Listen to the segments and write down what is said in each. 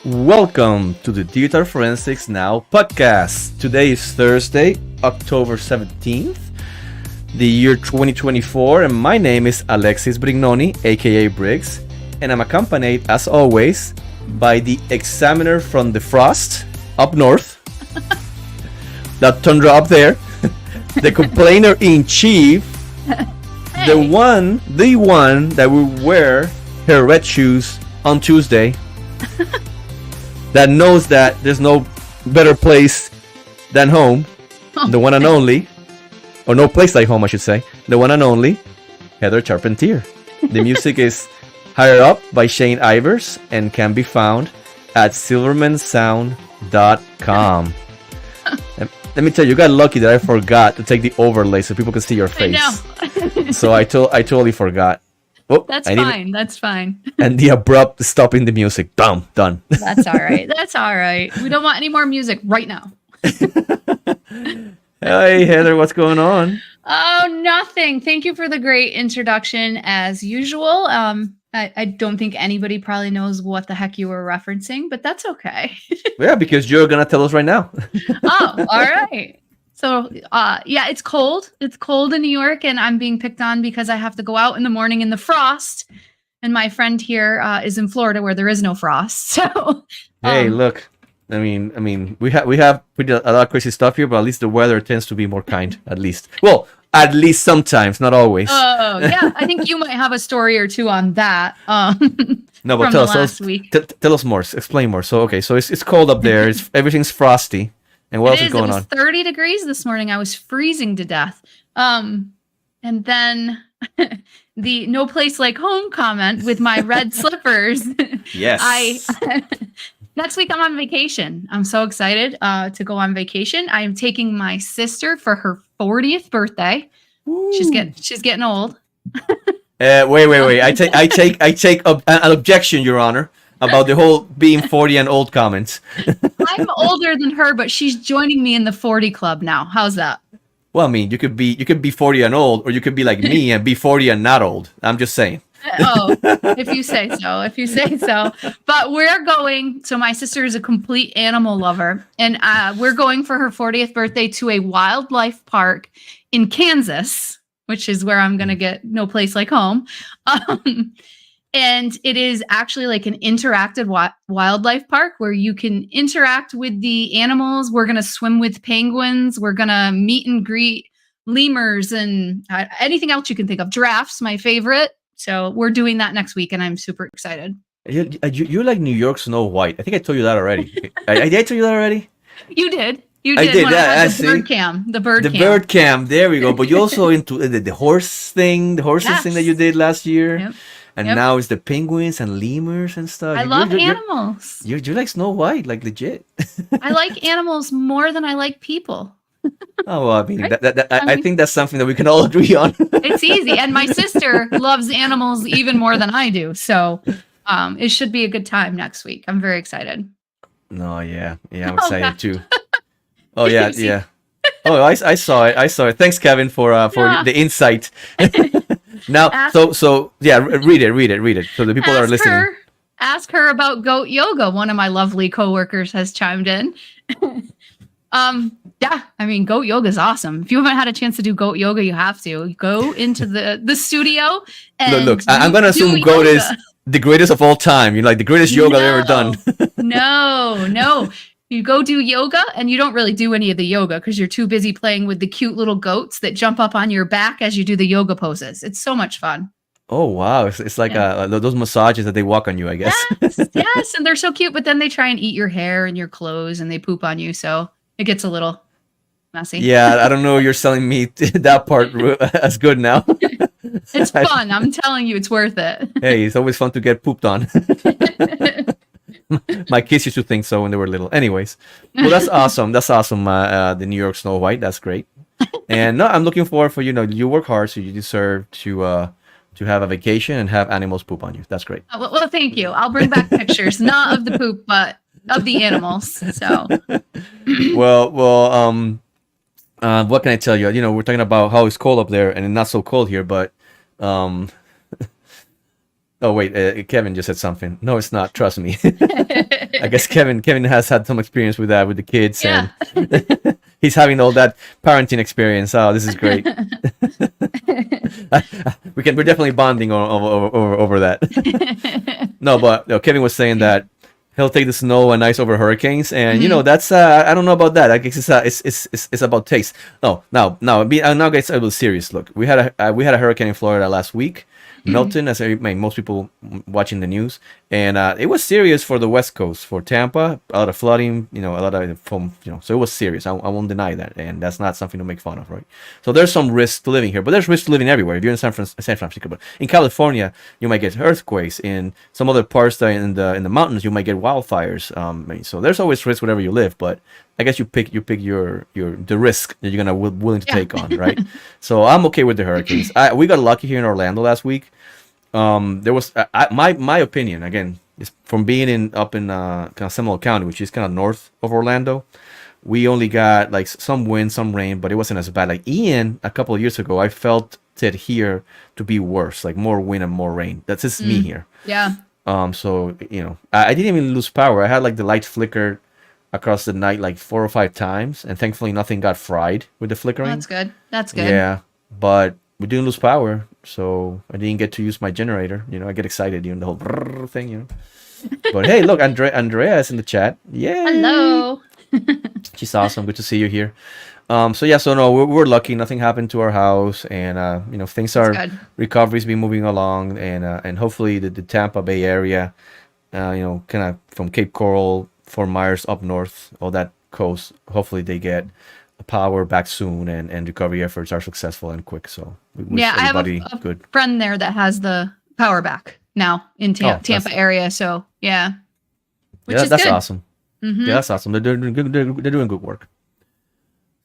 Welcome to the Digital Forensics Now podcast. Today is Thursday, October 17th, the year 2024, and my name is Alexis Brignoni, aka Briggs, and I'm accompanied, as always, by the examiner from the frost up north, that tundra up there, the complainer in chief, Hey. the one that will wear her red shoes on Tuesday, that knows that there's no better place than home, the one and only, or no place like home, I should say, the one and only, Heather Charpentier. The music is Higher Up by Shane Ivers and can be found at silvermansound.com. And let me tell you, you got lucky that I forgot to take the overlay so people can see your face. I know. So I totally forgot. Oh, That's fine. That's fine. And the abrupt stopping the music. Done. That's all right. That's all right. We don't want any more music right now. Hey, Heather, what's going on? Oh, nothing. Thank you for the great introduction as usual. I don't think anybody probably knows what the heck you were referencing, but that's okay. Yeah, because you're going to tell us right now. Oh, all right. So, yeah, it's cold. It's cold in New York, and I'm being picked on because I have to go out in the morning in the frost. And my friend here is in Florida where there is no frost. So, Hey, look. I mean, we have pretty a lot of crazy stuff here, but at least the weather tends to be more kind. At least, well, at least sometimes, not always. Oh, yeah. I think you might have a story or two on that. No, but from tell the us, last week. tell us more. Explain more. So, okay, so it's cold up there. Everything's frosty. And what else is going It was on? 30 degrees this morning. I was freezing to death. And then the no place like home comment with my red slippers. Yes. Next week I'm on vacation. I'm so excited to go on vacation. I am taking my sister for her 40th birthday. She's getting old. Wait. I take an objection, Your Honor, about the whole being 40 and old comments. I'm older than her, but she's joining me in the 40 club now. How's that? Well, I mean, you could be 40 and old, or you could be like me and be 40 and not old. I'm just saying. Oh, if you say so. But we're going. So my sister is a complete animal lover, and we're going for her 40th birthday to a wildlife park in Kansas, which is where I'm gonna get no place like home. And it is actually like an interactive wildlife park where you can interact with the animals. We're going to swim with penguins. We're going to meet and greet lemurs and anything else you can think of. Giraffes, my favorite. So we're doing that next week, and I'm super excited. You're like New York Snow White. I think I told you that already. Did I tell you that already? You did. I did. When I had the see. bird cam. The bird cam. Bird cam. There we go. But you're also into the horse thing, the horses Yes. thing that you did last year. Yep. And Yep. now it's the penguins and lemurs and stuff. I love animals. You're like Snow White, like legit. I like animals more than I like people. Oh, well, I mean, Right? I think that's something that we can all agree on. It's easy. And my sister loves animals even more than I do. So it should be a good time next week. I'm very excited. No, yeah, I'm Oh, excited God. too. Oh yeah. Oh, I saw it. Thanks, Kevin, for Yeah. the insight. Now, so yeah, read it. So the people that are listening. Ask her about goat yoga. One of my lovely coworkers has chimed in. Yeah, I mean, goat yoga is awesome. If you haven't had a chance to do goat yoga, you have to go into the studio. And Look, I'm gonna do assume goat is yoga. the greatest of all time. Like the greatest yoga I've ever done. No. You go do yoga, and you don't really do any of the yoga because you're too busy playing with the cute little goats that jump up on your back as you do the yoga poses. It's so much fun. Oh wow, it's like those massages that they walk on you, I guess. Yes, and they're so cute, but then they try and eat your hair and your clothes, and they poop on you, so it gets a little messy. Yeah, I don't know. You're selling me that part as good now. It's fun. I'm telling you, it's worth it. Hey, it's always fun to get pooped on. My kids used to think so when they were little. Anyways, well, that's awesome. The New York Snow White. That's great. And no, I'm looking forward for you work hard, so you deserve to have a vacation and have animals poop on you. That's great. Well, thank you. I'll bring back pictures, not of the poop, but of the animals. So, Well, what can I tell you? We're talking about how it's cold up there and not so cold here, but Oh wait, Kevin just said something. No, it's not. Trust me. I guess Kevin has had some experience with that with the kids, Yeah. and he's having all that parenting experience. Oh, this is great. We're definitely bonding over that. No, but no, Kevin was saying that he'll take the snow and ice over hurricanes, and that's I don't know about that. I guess it's about taste. No, now guys, a little serious. Look, we had a hurricane in Florida last week. Milton, as most people watching the news, and it was serious for the West Coast, for Tampa, a lot of flooding, a lot of so it was serious. I won't deny that, and that's not something to make fun of, right? So there's some risk to living here, but there's risk to living everywhere. If you're in San Francisco, but in California, you might get earthquakes. In some other parts in the mountains, you might get wildfires. So there's always risk wherever you live, but I guess you pick the risk that you're gonna willing to take on, right? So I'm okay with the hurricanes. We got lucky here in Orlando last week. There was my opinion again is from being up in kind of Seminole County, which is kind of north of Orlando. We only got like some wind, some rain, but it wasn't as bad. Like Ian a couple of years ago, I felt it here to be worse, like more wind and more rain. That's just me here. Yeah. So I didn't even lose power. I had like the lights flickered across the night like 4 or 5 times, and thankfully nothing got fried with the flickering. That's good. That's good. Yeah, but we didn't lose power, so I didn't get to use my generator. I get excited, the whole brrr thing. But hey, look, Andrea is in the chat. Yeah. Hello. She's awesome. Good to see you here. So no, we're lucky. Nothing happened to our house, and things are recovery's been moving along, and hopefully the Tampa Bay area, kind of from Cape Coral, Fort Myers up north, all that coast. Hopefully they get power back soon, and recovery efforts are successful and quick. So we wish everybody I have a good. friend there that has the power back now in Tampa area. So yeah, that's good. Awesome. Mm-hmm. Yeah, that's awesome. They're doing good. They're doing good work.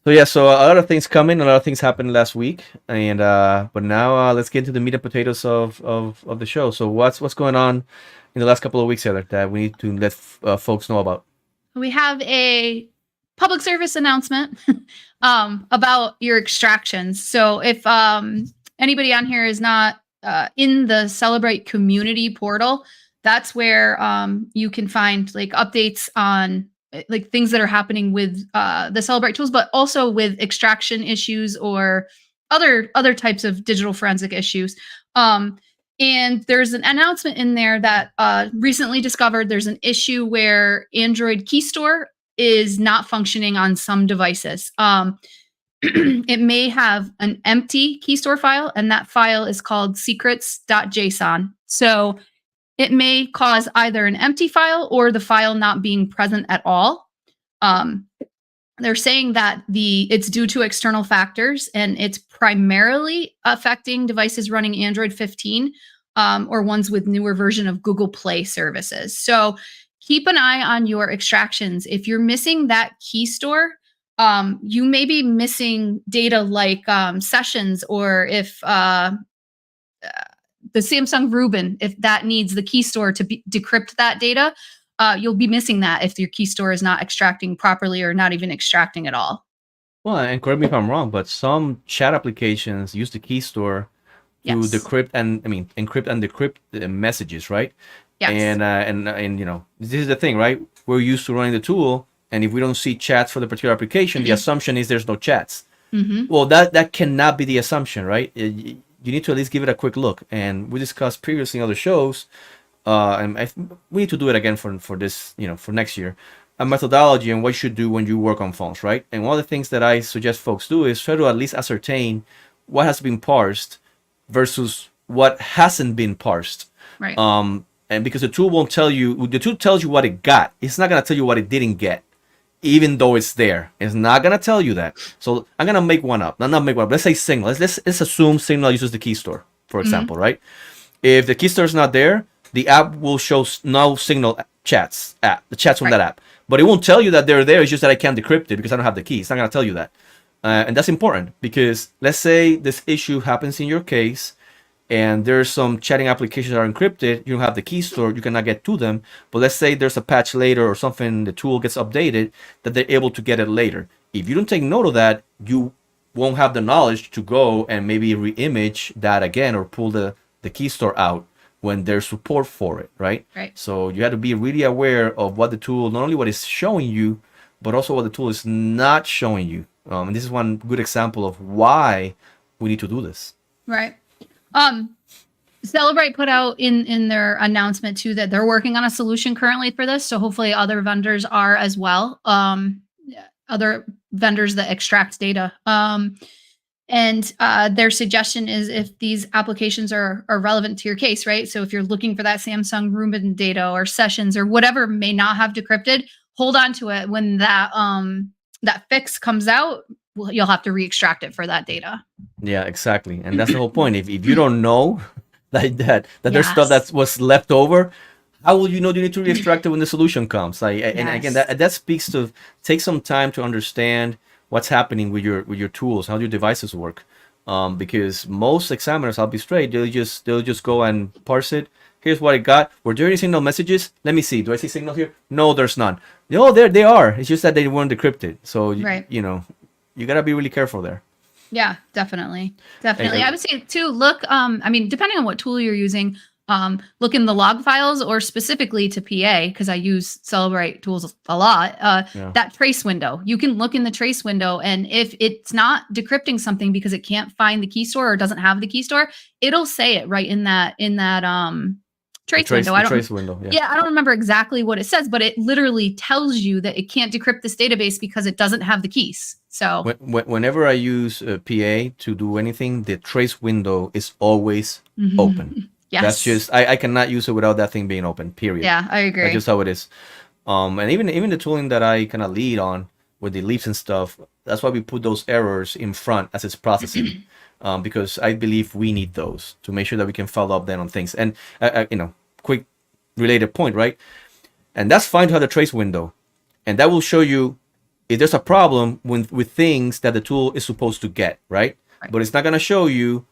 So yeah, so a lot of things coming, a lot of things happened last week, and but now let's get into the meat and potatoes of the show. So what's going on in the last couple of weeks, Heather, that we need to let folks know about? We have a public service announcement about your extractions. So if anybody on here is not in the Celebrate community portal, that's where you can find like updates on like things that are happening with the Celebrate tools, but also with extraction issues or other types of digital forensic issues. And there's an announcement in there that recently discovered there's an issue where Android Keystore is not functioning on some devices. It may have an empty Keystore file, and that file is called secrets.json. So it may cause either an empty file or the file not being present at all. They're saying that it's due to external factors, and it's primarily affecting devices running Android 15 or ones with newer version of Google Play services. So keep an eye on your extractions. If you're missing that key store, you may be missing data like sessions, or if the Samsung Rubin, if that needs the key store to decrypt that data, you'll be missing that if your key store is not extracting properly or not even extracting at all. Well, and correct me if I'm wrong, but some chat applications use the key store to encrypt and decrypt the messages, right? Yes. And this is the thing, right? We're used to running the tool, and if we don't see chats for the particular application, the assumption is there's no chats. Mm-hmm. Well, that cannot be the assumption, right? You need to at least give it a quick look. And we discussed previously in other shows, and we need to do it again for this, for next year, a methodology on what you should do when you work on phones, right? And one of the things that I suggest folks do is try to at least ascertain what has been parsed versus what hasn't been parsed. Right. And because the tool won't tell you, the tool tells you what it got. It's not going to tell you what it didn't get, even though it's there. It's not going to tell you that. So I'm going to make one up. Not make one up. Let's say Signal. Let's assume Signal uses the key store, for example, right? If the key store is not there, the app will show no Signal chats, the chats from that app. But it won't tell you that they're there. It's just that I can't decrypt it because I don't have the key. It's not going to tell you that. And that's important because let's say this issue happens in your case and there's some chatting applications that are encrypted. You don't have the key store. You cannot get to them. But let's say there's a patch later or something, the tool gets updated, that they're able to get it later. If you don't take note of that, you won't have the knowledge to go and maybe re-image that again or pull the key store out when there's support for it, right? Right. So you have to be really aware of what the tool, not only what it's showing you, but also what the tool is not showing you. And this is one good example of why we need to do this. Right. Celebrate put out in their announcement too that they're working on a solution currently for this. So hopefully other vendors are as well. Other vendors that extract data. And their suggestion is if these applications are relevant to your case, right? So if you're looking for that Samsung Rubin data or sessions or whatever may not have decrypted, hold on to it. When that that fix comes out, you'll have to re-extract it for that data. Yeah, exactly. And that's the whole point. If you don't know that there's stuff Yes. that was left over, how will you know you need to re-extract it when the solution comes? And again, that speaks to take some time to understand what's happening with your tools, how your devices work. Because most examiners, I'll be straight, they'll just go and parse it. Here's what I got. Were there any signal messages? Let me see. Do I see signal here? No, there's none. No, there they are. It's just that they weren't decrypted. So Right. You gotta be really careful there. Yeah, definitely. And- I would say too, look, I mean, depending on what tool you're using, look in the log files or specifically to PA, because I use Celebrate tools a lot, Yeah. that trace window. You can look in the trace window, and if it's not decrypting something because it can't find the key store or doesn't have the key store, it'll say it right in that trace window. The trace window. Yeah. I don't remember exactly what it says, but it literally tells you that it can't decrypt this database because it doesn't have the keys. So Whenever I use PA to do anything, the trace window is always open. Yes. That's just I cannot use it without that thing being open. Period. Yeah, I agree. That's just how it is. And even the tooling that I kind of lead on with the leaps and stuff, that's why we put those errors in front as it's processing, because I believe we need those to make sure that we can follow up then on things. And quick related point, right? And that's fine to have the trace window, and that will show you if there's a problem with things that the tool is supposed to get, right? But it's not going to show you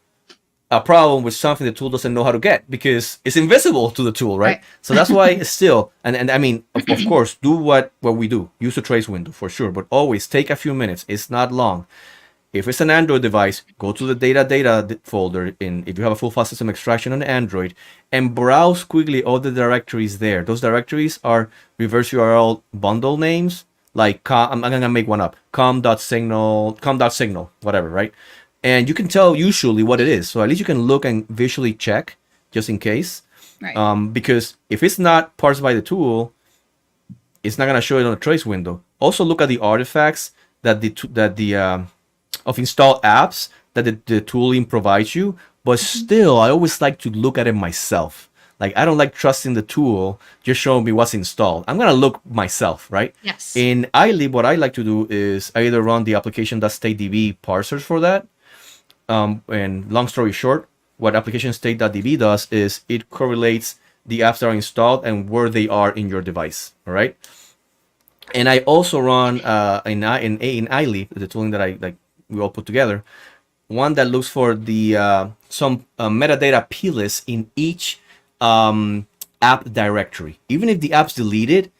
a problem with something the tool doesn't know how to get because it's invisible to the tool, right? So that's why it's still, and I mean, of course, do what we do. Use the trace window for sure, but always take a few minutes. It's not long. If it's an Android device, go to the data folder if you have a full file system extraction on Android and browse quickly all the directories there. Those directories are reverse URL bundle names, like I'm going to make one up, com.signal, whatever, right? And you can tell usually what it is. So at least you can look and visually check just in case. Right. Because if it's not parsed by the tool, it's not going to show it on the trace window. Also look at the artifacts that the of installed apps that the tooling provides you. But still, I always like to look at it myself. Like, I don't like trusting the tool just showing me what's installed. I'm going to look myself, right? Yes. In iLeap, what I like to do is I either run the application.statedb parsers for that. And long story short, what application state.db does is it correlates the apps that are installed and where they are in your device. All right. And I also run in iLeap, the tooling that we all put together, one that looks for the some metadata plist in each app directory. Even if the app's deleted,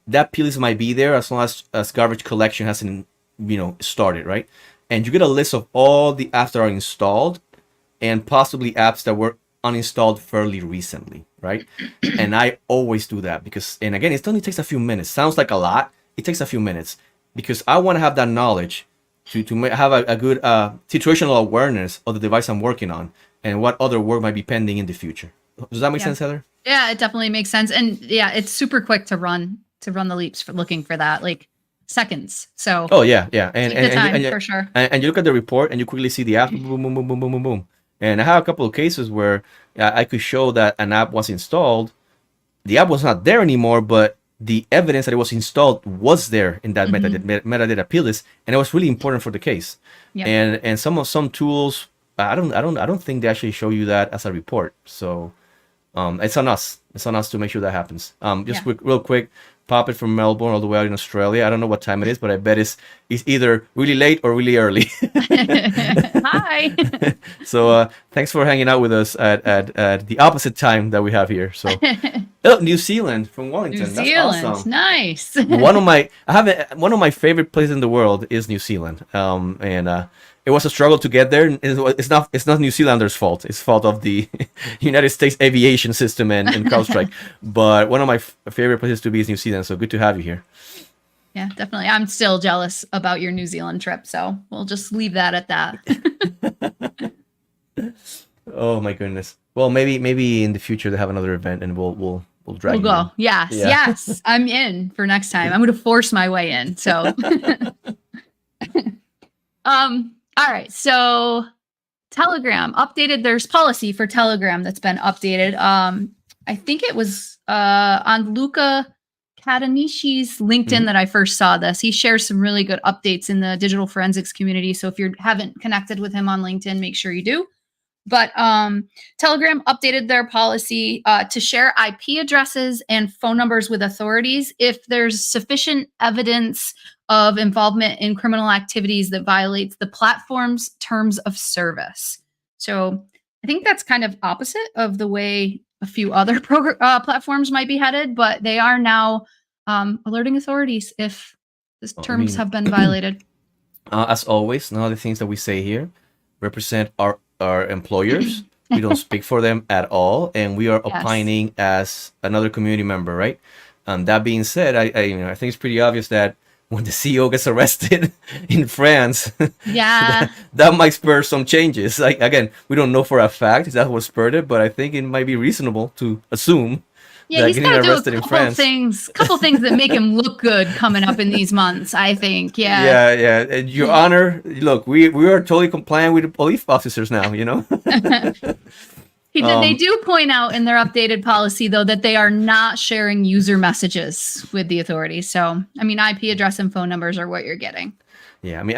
that plist might be there as long as garbage collection hasn't started, right? And you get a list of all the apps that are installed and possibly apps that were uninstalled fairly recently, right? And I always do that because, and again, it only takes a few minutes. Sounds like a lot. It takes a few minutes because I want to have that knowledge to have a good situational awareness of the device I'm working on and what other work might be pending in the future. Does that make sense, Heather? Yeah, it definitely makes sense. And yeah, it's super quick to run the leaps for looking for that. Like, seconds. So yeah, and take the time for sure. And you look at the report and you quickly see the app, boom, boom, boom, boom, boom, boom, boom. And I have a couple of cases where I could show that an app was installed. The app was not there anymore, but the evidence that it was installed was there in that metadata plist, and it was really important for the case. Yep. And some tools, I don't think they actually show you that as a report. So it's on us. It's on us to make sure that happens. Real quick. Puppet from Melbourne all the way out in Australia. I don't know what time it is, but I bet it's either really late or really early. Hi. So thanks for hanging out with us at the opposite time that we have here. So Oh, New Zealand from New Wellington. That's Zealand. awesome. Nice. One of my favorite places in the world is New Zealand. And it was a struggle to get there. It's not New Zealanders' fault. It's fault of the United States aviation system and CrowdStrike. But one of my favorite places to be is New Zealand. So good to have you here. Yeah, definitely. I'm still jealous about your New Zealand trip, so we'll just leave that at that. Oh my goodness. Well, maybe in the future they have another event and we'll drag We'll you go. in. Yes, Yeah. yes. I'm in for next time. I'm going to force my way in. So, all right. So, Telegram updated. There's policy for Telegram that's been updated. I think it was on Luca Katanishi's LinkedIn that I first saw this. He shares some really good updates in the digital forensics community. So if you haven't connected with him on LinkedIn, make sure you do. But Telegram updated their policy to share IP addresses and phone numbers with authorities if there's sufficient evidence of involvement in criminal activities that violates the platform's terms of service. So I think that's kind of opposite of the way a few other platforms might be headed, but they are now alerting authorities if the terms have been violated. As always, none of the things that we say here represent our employers. We don't speak for them at all, and we are opining as another community member, right? That being said, I think it's pretty obvious that when the CEO gets arrested in France, that might spur some changes. Like, again, we don't know for a fact if that what spurred it, but I think it might be reasonable to assume that he's getting arrested in France. Couple things that make him look good coming up in these months, I think. Yeah. And Your Honor, look, we are totally compliant with the police officers now, you know? They do point out in their updated policy, though, that they are not sharing user messages with the authorities. So, I mean, IP address and phone numbers are what you're getting. Yeah, I mean,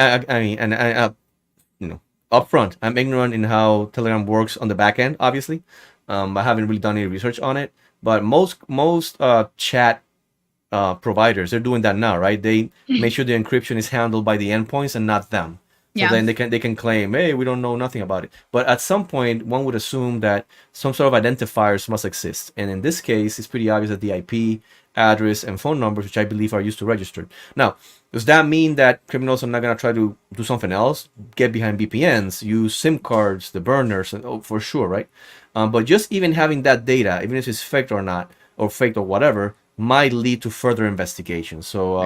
up front, I'm ignorant in how Telegram works on the back end, obviously. I haven't really done any research on it. But most chat providers, they're doing that now, right? They make sure the encryption is handled by the endpoints and not them. So then they can claim, hey, we don't know nothing about it. But at some point, one would assume that some sort of identifiers must exist. And in this case, it's pretty obvious that the IP address and phone numbers, which I believe are used to register. Now, does that mean that criminals are not going to try to do something else? Get behind VPNs, use SIM cards, the burners, for sure, right? But just even having that data, even if it's faked or not, or faked or whatever, might lead to further investigation. So,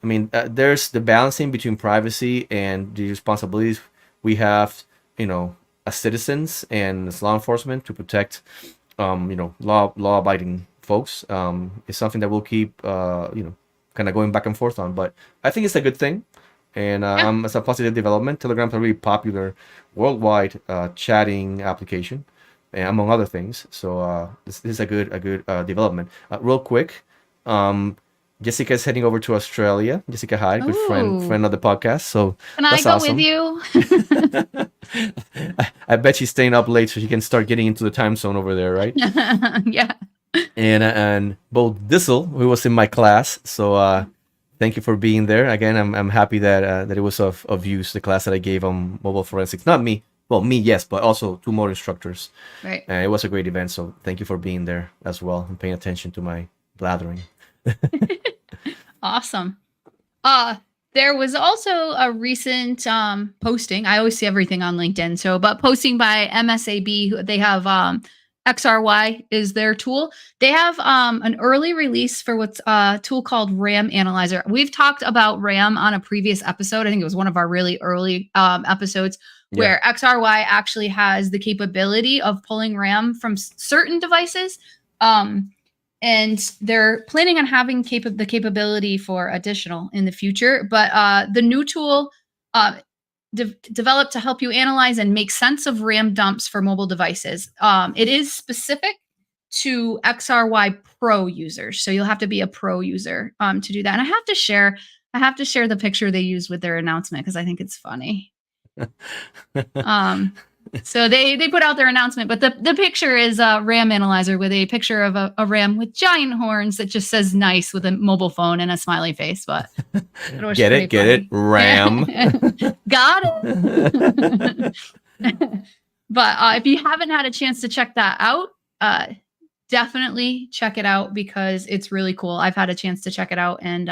I mean, there's the balancing between privacy and the responsibilities we have, as citizens and as law enforcement to protect, law-abiding folks. Is something that we'll keep, kind of going back and forth on. But I think it's a good thing, and it's a positive development. Telegram's a really popular worldwide chatting application, among other things. So this is a good development. Real quick. Jessica is heading over to Australia. Jessica, hi, good friend of the podcast. So can I go with you? I bet she's staying up late so she can start getting into the time zone over there, right? Yeah. And both Dissel, who was in my class. So thank you for being there. Again, I'm happy that it was of use, the class that I gave on mobile forensics. Not me. Well, me, yes, but also two more instructors. Right. And it was a great event. So thank you for being there as well and paying attention to my blathering. Awesome. There was also a recent posting. I always see everything on LinkedIn. But posting by MSAB, they have XRY is their tool. They have an early release for what's a tool called RAM Analyzer. We've talked about RAM on a previous episode. I think it was one of our really early episodes where XRY actually has the capability of pulling RAM from certain devices. And they're planning on having the capability for additional in the future. But the new tool developed to help you analyze and make sense of RAM dumps for mobile devices. It is specific to XRY Pro users. So you'll have to be a Pro user to do that. And I have to share the picture they used with their announcement because I think it's funny. So they put out their announcement, but the picture is a RAM analyzer with a picture of a ram with giant horns that just says nice with a mobile phone and a smiley face. But get it, RAM. Got it. But if you haven't had a chance to check that out, definitely check it out because it's really cool. I've had a chance to check it out, and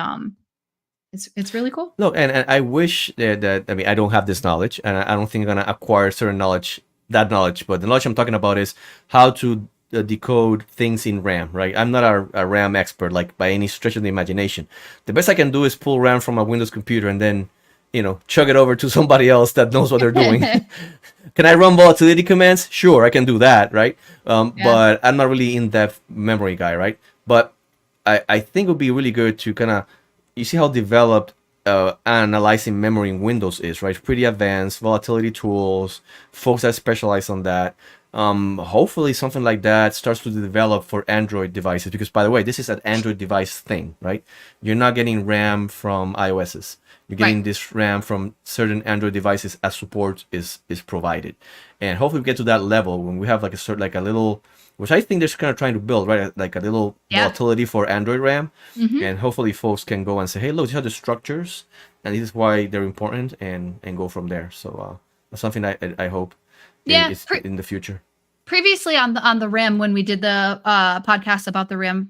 it's really cool. Look, and I wish that I mean I don't have this knowledge, and I don't think I'm gonna acquire certain knowledge, but the knowledge I'm talking about is how to decode things in RAM, right? I'm not a RAM expert, like by any stretch of the imagination. The best I can do is pull RAM from a Windows computer and then, chug it over to somebody else that knows what they're doing. Can I run volatility commands? Sure, I can do that, right? But I'm not really in-depth memory guy, right? But I think it would be really good to kind of, you see how developed analyzing memory in Windows is, right? Pretty advanced, volatility tools, folks that specialize on that. Hopefully something like that starts to develop for Android devices, because by the way, this is an Android device thing, right? You're not getting RAM from iOS's. You're getting this RAM from certain Android devices as support is provided. And hopefully we get to that level when we have like a little, which I think they're kind of trying to build, right? Like a little volatility for Android RAM. And hopefully folks can go and say, hey, look, these are the structures and this is why they're important, and go from there. So that's something I hope is in the future. Previously on the RAM, when we did the podcast about the RAM,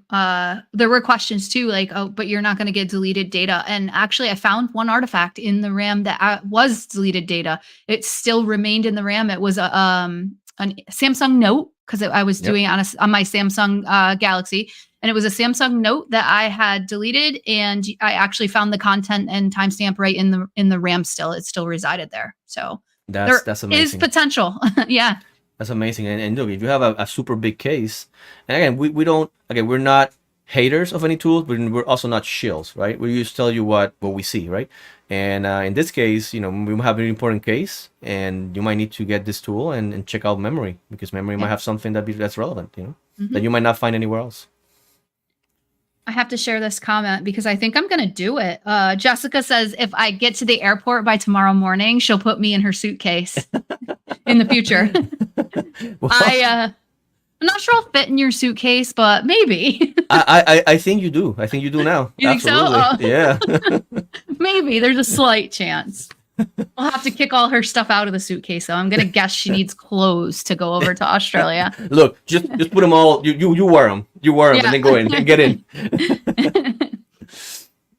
there were questions too, like, oh, but you're not going to get deleted data. And actually, I found one artifact in the RAM that was deleted data. It still remained in the RAM. It was a Samsung Note, because I was doing it on my Samsung Galaxy, and it was a Samsung Note that I had deleted, and I actually found the content and timestamp right in the RAM. Still, it still resided there. So that's amazing. Is potential. Yeah. That's amazing. And look, if you have a super big case, and again, we're not haters of any tools, but we're also not shills, right? We just tell you what we see, right? And in this case, we have an important case, and you might need to get this tool and check out memory, because memory might have something that's relevant, that you might not find anywhere else. I have to share this comment because I think I'm going to do it. Jessica says, if I get to the airport by tomorrow morning, she'll put me in her suitcase in the future. Well, I'm not sure I'll fit in your suitcase, but maybe. I think you do. I think you do now. You Absolutely. Think so? Yeah. Maybe there's a slight chance. We'll have to kick all her stuff out of the suitcase, though. I'm gonna guess she needs clothes to go over to Australia. Look, just put them all. You wear them. You wear them, and then go in and get in.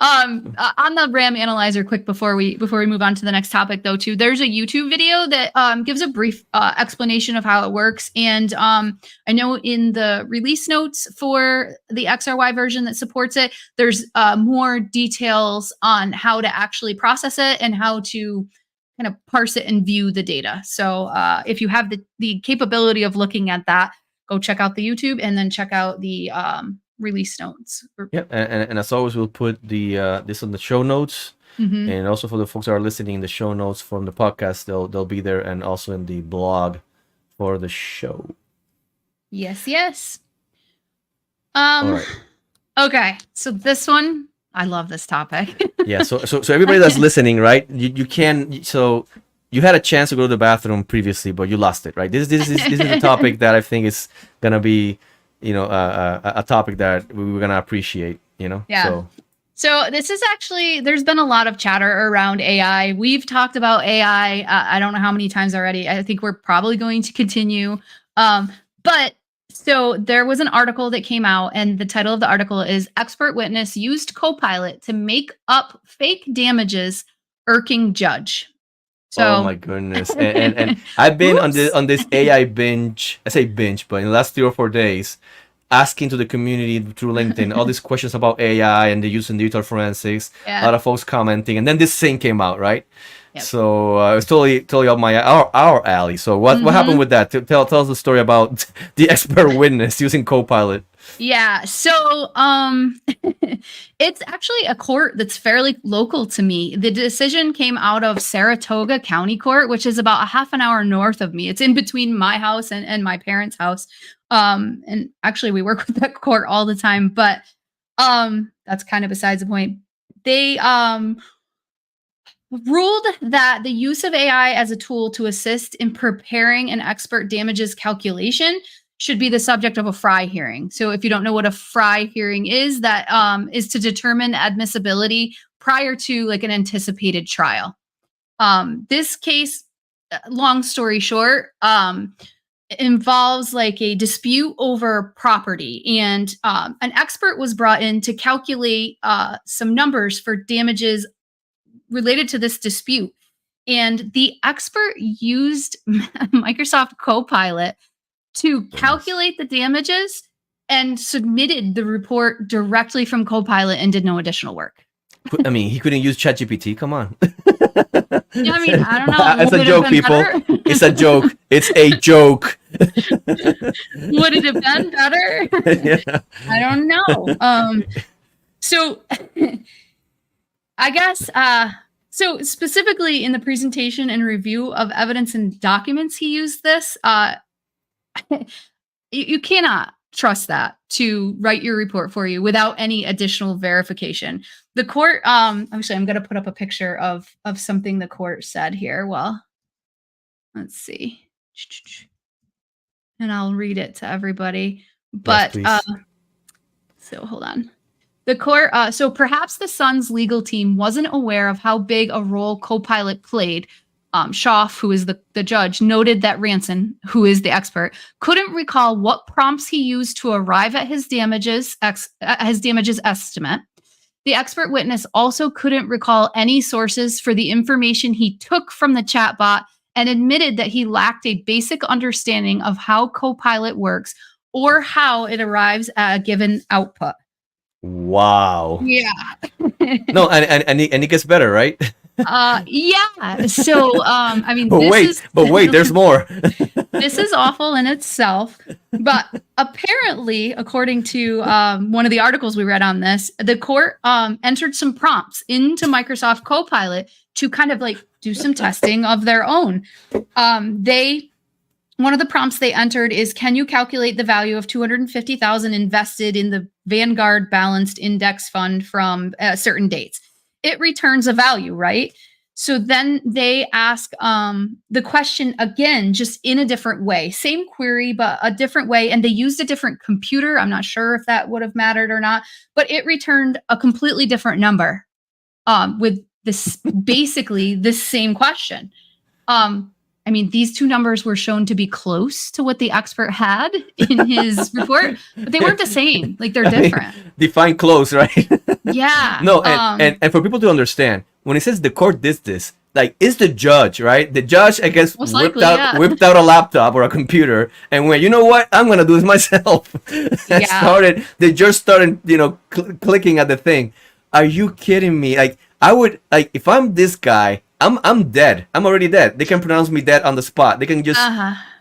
On the RAM analyzer, quick before we move on to the next topic, though, too, there's a YouTube video that gives a brief explanation of how it works. And I know in the release notes for the XRY version that supports it, there's more details on how to actually process it and how to kind of parse it and view the data. So if you have the capability of looking at that, go check out the YouTube and then check out the release notes. Yeah, and as always, we'll put the this on the show notes, and also for the folks that are listening, the show notes from the podcast, they'll be there, and also in the blog for the show. Yes. All right. Okay, so this one, I love this topic. Yeah, so everybody that's listening, right? You can, so you had a chance to go to the bathroom previously, but you lost it, right? This is a topic that I think is gonna be, a topic that we're gonna appreciate, Yeah. So this is actually, there's been a lot of chatter around AI. We've talked about AI. I don't know how many times already. I think we're probably going to continue. But so there was an article that came out, and the title of the article is "Expert Witness Used Copilot to Make Up Fake Damages, Irking Judge." So, oh my goodness. And I've been on this AI binge. I say binge, but in the last 3 or 4 days, asking to the community through LinkedIn all these questions about AI and the use in digital forensics. A lot of folks commenting, and then this thing came out, right? Yep. So it was totally up our alley. So what happened with that? Tell us the story about the expert witness using Copilot. Yeah, so it's actually a court that's fairly local to me. The decision came out of Saratoga County Court, which is about a half an hour north of me. It's in between my house and my parents' house. And actually, we work with that court all the time, but that's kind of besides the point. They ruled that the use of AI as a tool to assist in preparing an expert damages calculation should be the subject of a FRI hearing. So if you don't know what a FRI hearing is, that is to determine admissibility prior to like an anticipated trial. This case, long story short, involves like a dispute over property, and an expert was brought in to calculate some numbers for damages related to this dispute. And the expert used Microsoft Copilot to calculate the damages and submitted the report directly from Copilot and did no additional work. I mean, he couldn't use ChatGPT. Come on. Yeah, I mean, I don't know. It's a joke, people. It's a joke. It's a joke. Would it have been better? Yeah. I don't know. So I guess, so specifically in the presentation and review of evidence and documents, he used this. You cannot trust that to write your report for you without any additional verification. The court, actually, I'm going to put up a picture of something the court said here. Well, let's see. And I'll read it to everybody. But, Yes, so hold on. The court, so perhaps the Sun's legal team wasn't aware of how big a role Copilot played. Schaff, who is the judge, noted that Ranson, who is the expert, couldn't recall what prompts he used to arrive at his damages estimate. The expert witness also couldn't recall any sources for the information he took from the chatbot and admitted that he lacked a basic understanding of how Copilot works or how it arrives at a given output. Wow. Yeah. No, and it gets better, right? Yeah. So, I mean, But wait, there's more. This is awful in itself. But apparently, according to one of the articles we read on this, the court entered some prompts into Microsoft Copilot to kind of like do some testing of their own. One of the prompts they entered is, can you calculate the value of $250,000 invested in the Vanguard Balanced Index Fund from certain dates? It returns a value, right? So then they ask the question again, just in a different way. Same query, but a different way. And they used a different computer. I'm not sure if that would have mattered or not, but it returned a completely different number with this basically this same question. I mean, these two numbers were shown to be close to what the expert had in his report, but they weren't the same. Like, they're different. Define close, right? Yeah. No, and for people to understand, when it says the court did this, like, it's the judge, right? The judge, I guess, whipped out a laptop or a computer and went, you know what? I'm gonna do this myself. And they just started, clicking at the thing. Are you kidding me? Like, I would, like, if I'm this guy, I'm dead. I'm already dead. They can pronounce me dead on the spot. They can just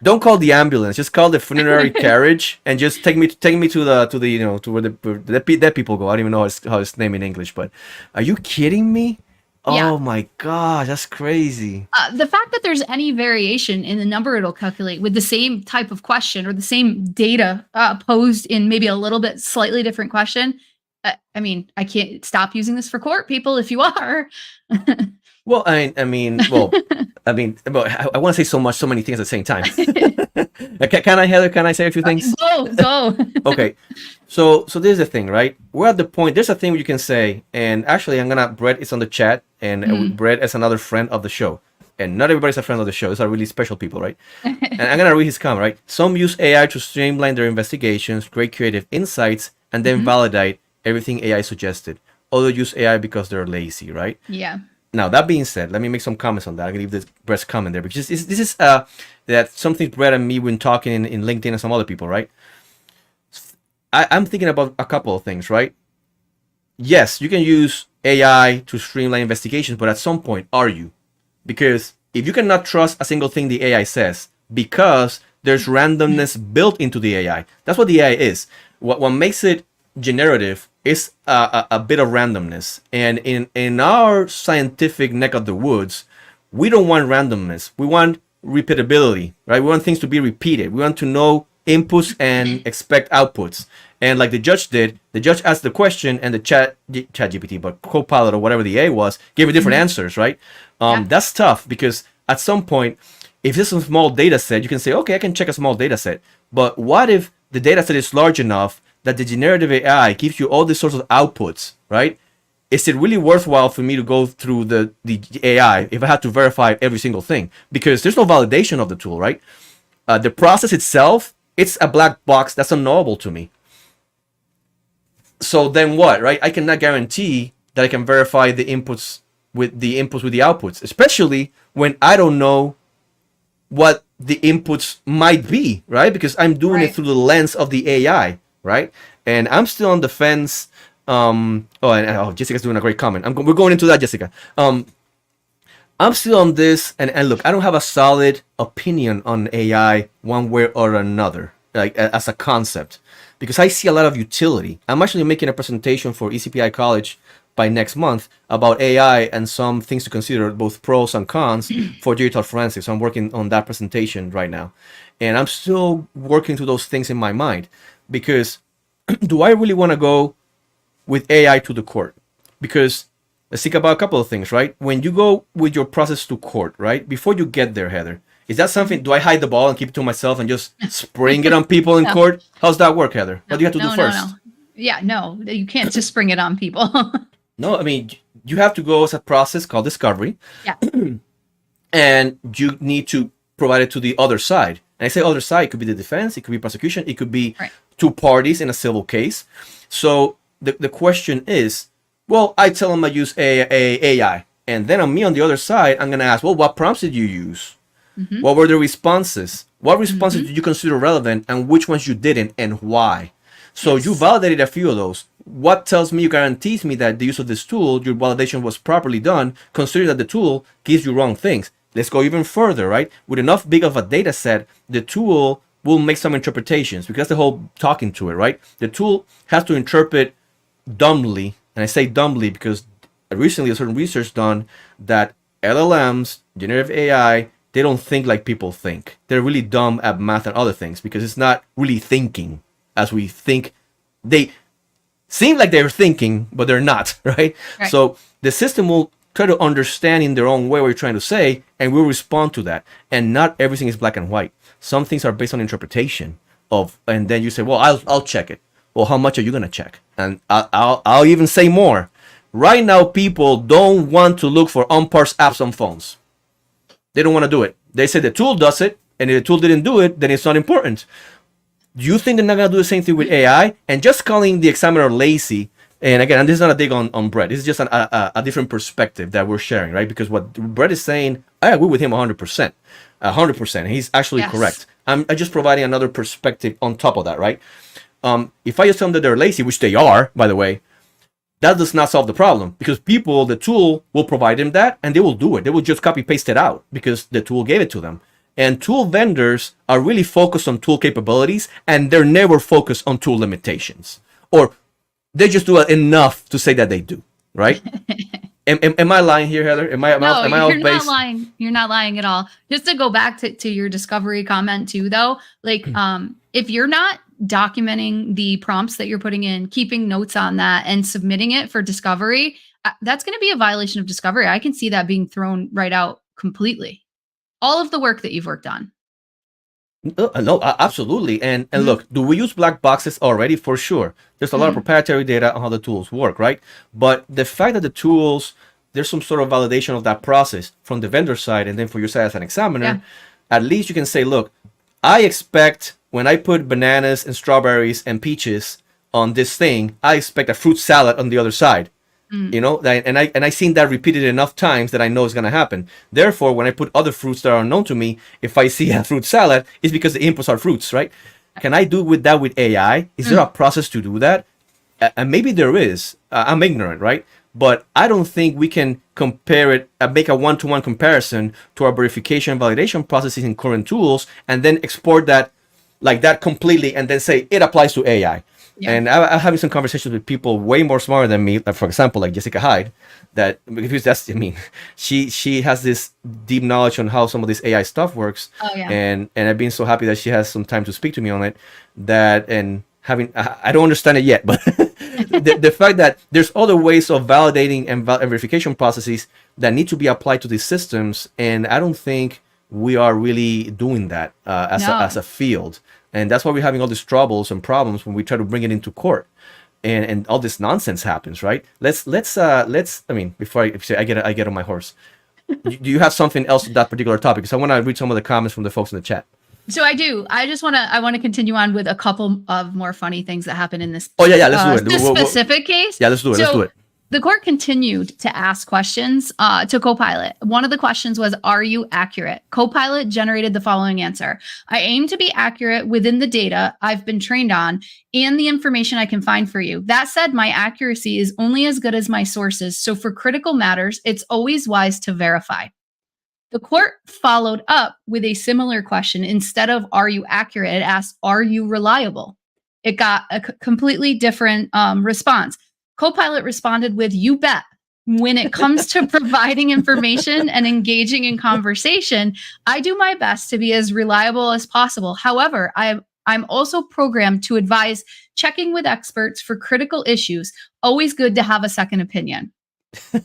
don't call the ambulance. Just call the funerary carriage and just take me to where the dead people go. I don't even know how it's named in English. But are you kidding me? Yeah. Oh my gosh, that's crazy. The fact that there's any variation in the number it'll calculate with the same type of question or the same data posed in maybe a little bit slightly different question. I mean, I can't stop using this for court, people, if you are. Well, I want to say so many things at the same time. Can I, Heather? Can I say a few things? Go. Okay. So there's the thing, right? We're at the point. There's a thing you can say, and actually, Brett is on the chat, and Brett is another friend of the show. And not everybody's a friend of the show. These are really special people, right? And I'm gonna read his comment, right? Some use AI to streamline their investigations, create creative insights, and then validate everything AI suggested. Others use AI because they're lazy, right? Yeah. Now, that being said, let me make some comments on that. I'm going to leave Brett's comment there because this is that something Brett and me been talking in LinkedIn and some other people, right? I'm thinking about a couple of things, right? Yes, you can use AI to streamline investigations, but at some point, are you? Because if you cannot trust a single thing the AI says because there's randomness built into the AI, that's what the AI is. What makes it generative is a bit of randomness, and in our scientific neck of the woods, we don't want randomness. We want repeatability, right? We want things to be repeated. We want to know inputs and expect outputs. And like the judge did, the judge asked the question, and the ChatGPT, but Copilot or whatever the AI was, gave you different answers, right? That's tough because at some point, if this is a small data set, you can say, okay, I can check a small data set. But what if the data set is large enough that the generative AI gives you all these sorts of outputs, right? Is it really worthwhile for me to go through the AI if I had to verify every single thing? Because there's no validation of the tool, right? The process itself, it's a black box that's unknowable to me. So then what, right? I cannot guarantee that I can verify the inputs with the outputs, especially when I don't know what the inputs might be, right? Because I'm doing it through the lens of the AI, right? And I'm still on the fence. Jessica's doing a great comment. We're going into that, Jessica. I'm still on this, and look, I don't have a solid opinion on AI one way or another, like as a concept, because I see a lot of utility. I'm actually making a presentation for ECPI College by next month about AI and some things to consider, both pros and cons for digital forensics. So I'm working on that presentation right now, and I'm still working through those things in my mind, because do I really want to go with AI to the court? Because let's think about a couple of things, right? When you go with your process to court, right? Before you get there, Heather, is that something, do I hide the ball and keep it to myself and just spring it on people in court? How's that work, Heather? What do you have to do first? Yeah, no, you can't just spring it on people. No, I mean, you have to go as a process called discovery. Yeah. And you need to provide it to the other side. And I say other side, it could be the defense, it could be prosecution, it could be two parties in a civil case. So the question is, well, I tell them I use AI. And then on me on the other side, I'm going to ask, well, what prompts did you use? Mm-hmm. What were the responses? What responses did you consider relevant, and which ones you didn't, and why? So you validated a few of those. What tells me, guarantees me that the use of this tool, your validation was properly done, considering that the tool gives you wrong things. Let's go even further, right? With enough big of a data set, the tool will make some interpretations, because that's the whole talking to it, right? The tool has to interpret dumbly, and I say dumbly because recently there's certain research done that LLMs, generative AI, they don't think like people think. They're really dumb at math and other things, because it's not really thinking as we think. They seem like they're thinking, but they're not, right? So the system will try to understand in their own way what you're trying to say, and we'll respond to that. And not everything is black and white. Some things are based on interpretation of, and then you say, well, I'll check it. Well, how much are you gonna check? And I'll even say more. Right now, people don't want to look for unparsed apps on phones. They don't want to do it. They say the tool does it, and if the tool didn't do it, then it's not important. Do you think they're not going to do the same thing with AI? And just calling the examiner lazy, and again, and this is not a dig on Brett. This is just a different perspective that we're sharing, right? Because what Brett is saying, I agree with him 100%. 100%. He's actually correct. I'm just providing another perspective on top of that, right? If I just tell them that they're lazy, which they are, by the way, that does not solve the problem, because people, the tool will provide them that, and they will do it. They will just copy paste it out because the tool gave it to them. And tool vendors are really focused on tool capabilities, and they're never focused on tool limitations, or they just do enough to say that they do, right? Am I lying here, Heather? Am I you're off base? Not lying. You're not lying at all. Just to go back to your discovery comment too, though, like if you're not documenting the prompts that you're putting in, keeping notes on that, and submitting it for discovery, that's going to be a violation of discovery. I can see that being thrown right out completely. All of the work that you've worked on. No, absolutely. And look, do we use black boxes already? For sure. There's a lot of proprietary data on how the tools work, right? But the fact that the tools, there's some sort of validation of that process from the vendor side, and then for your side as an examiner, at least you can say, look, I expect when I put bananas and strawberries and peaches on this thing, I expect a fruit salad on the other side. You know, and I seen that repeated enough times that I know it's gonna happen. Therefore, when I put other fruits that are unknown to me, if I see a fruit salad, it's because the inputs are fruits, right? Can I do with that with AI? Is there a process to do that? And maybe there is. I'm ignorant, right? But I don't think we can compare it, make a one-to-one comparison to our verification and validation processes in current tools, and then export that like that completely, and then say it applies to AI. Yeah. And I'm having some conversations with people way more smarter than me, like, for example, like Jessica Hyde, that, because that's, I mean, she has this deep knowledge on how some of this AI stuff works. Oh, yeah. And I've been so happy that she has some time to speak to me on it, that, and having, I don't understand it yet, but the fact that there's other ways of validating and verification processes that need to be applied to these systems, and I don't think we are really doing that as a field. And that's why we're having all these troubles and problems when we try to bring it into court, and all this nonsense happens, right? Let's I mean, before I say I get on my horse, do you have something else on that particular topic? Because I want to read some of the comments from the folks in the chat. So I just I want to continue on with a couple of more funny things that happened in this. Oh yeah, let's do it. This specific case. Yeah, let's do it. Let's do it. The court continued to ask questions to Copilot. One of the questions was, "Are you accurate?" Copilot generated the following answer: "I aim to be accurate within the data I've been trained on and the information I can find for you. That said, my accuracy is only as good as my sources. So for critical matters, it's always wise to verify." The court followed up with a similar question. Instead of "Are you accurate?" it asked, "Are you reliable?" It got a completely different response. Copilot responded with, "You bet. When it comes to providing information and engaging in conversation, I do my best to be as reliable as possible. However, I'm also programmed to advise checking with experts for critical issues. Always good to have a second opinion."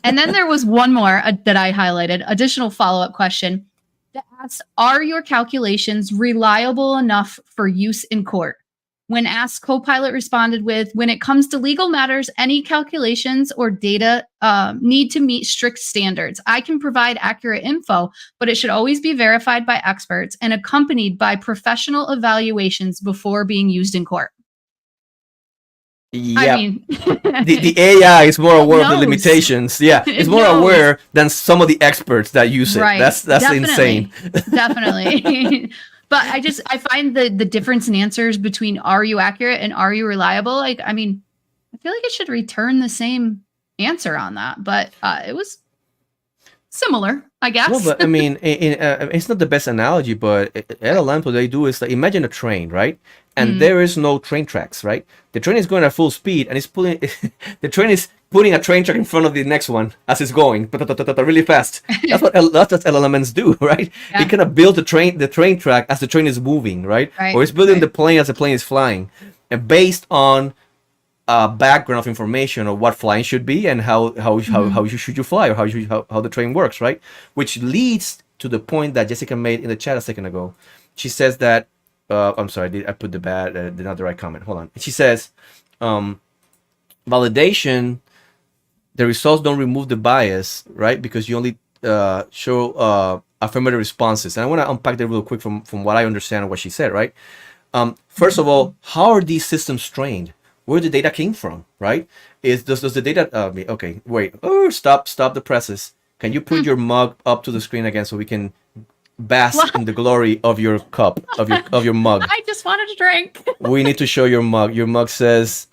And then there was one more that I highlighted, additional follow-up question that asks, "Are your calculations reliable enough for use in court?" When asked, Copilot responded with, "When it comes to legal matters, any calculations or data need to meet strict standards. I can provide accurate info, but it should always be verified by experts and accompanied by professional evaluations before being used in court." Yeah, I mean, the AI is more aware of the limitations. Yeah, it's more aware than some of the experts that use it. Right. That's Definitely. insane. Definitely. But I find the difference in answers between "Are you accurate?" and "Are you reliable?" Like, I mean, I feel like it should return the same answer on that, but it was similar, I guess. No, but I mean, it's not the best analogy, but LLM, what they do is, like, imagine a train, right? And there is no train tracks, right? The train is going at full speed, and it's pulling. The train is putting a train track in front of the next one as it's going, really fast. That's what LLMs do, right? Yeah. It kind of builds the train track as the train is moving, right? Or it's building the plane as the plane is flying, and based on background of information of what flying should be and how you should fly, or how the train works, right? Which leads to the point that Jessica made in the chat a second ago. She says that I'm sorry, I put not the right comment. Hold on. She says validation, the results don't remove the bias, right? Because you only show affirmative responses. And I want to unpack that real quick from what I understand of what she said, right? First of all, how are these systems trained? Where the data came from, right? Does the data okay, wait. Oh, stop the presses. Can you put your mug up to the screen again so we can bask in the glory of your cup, of your mug? I just wanted to drink. We need to show your mug. Your mug says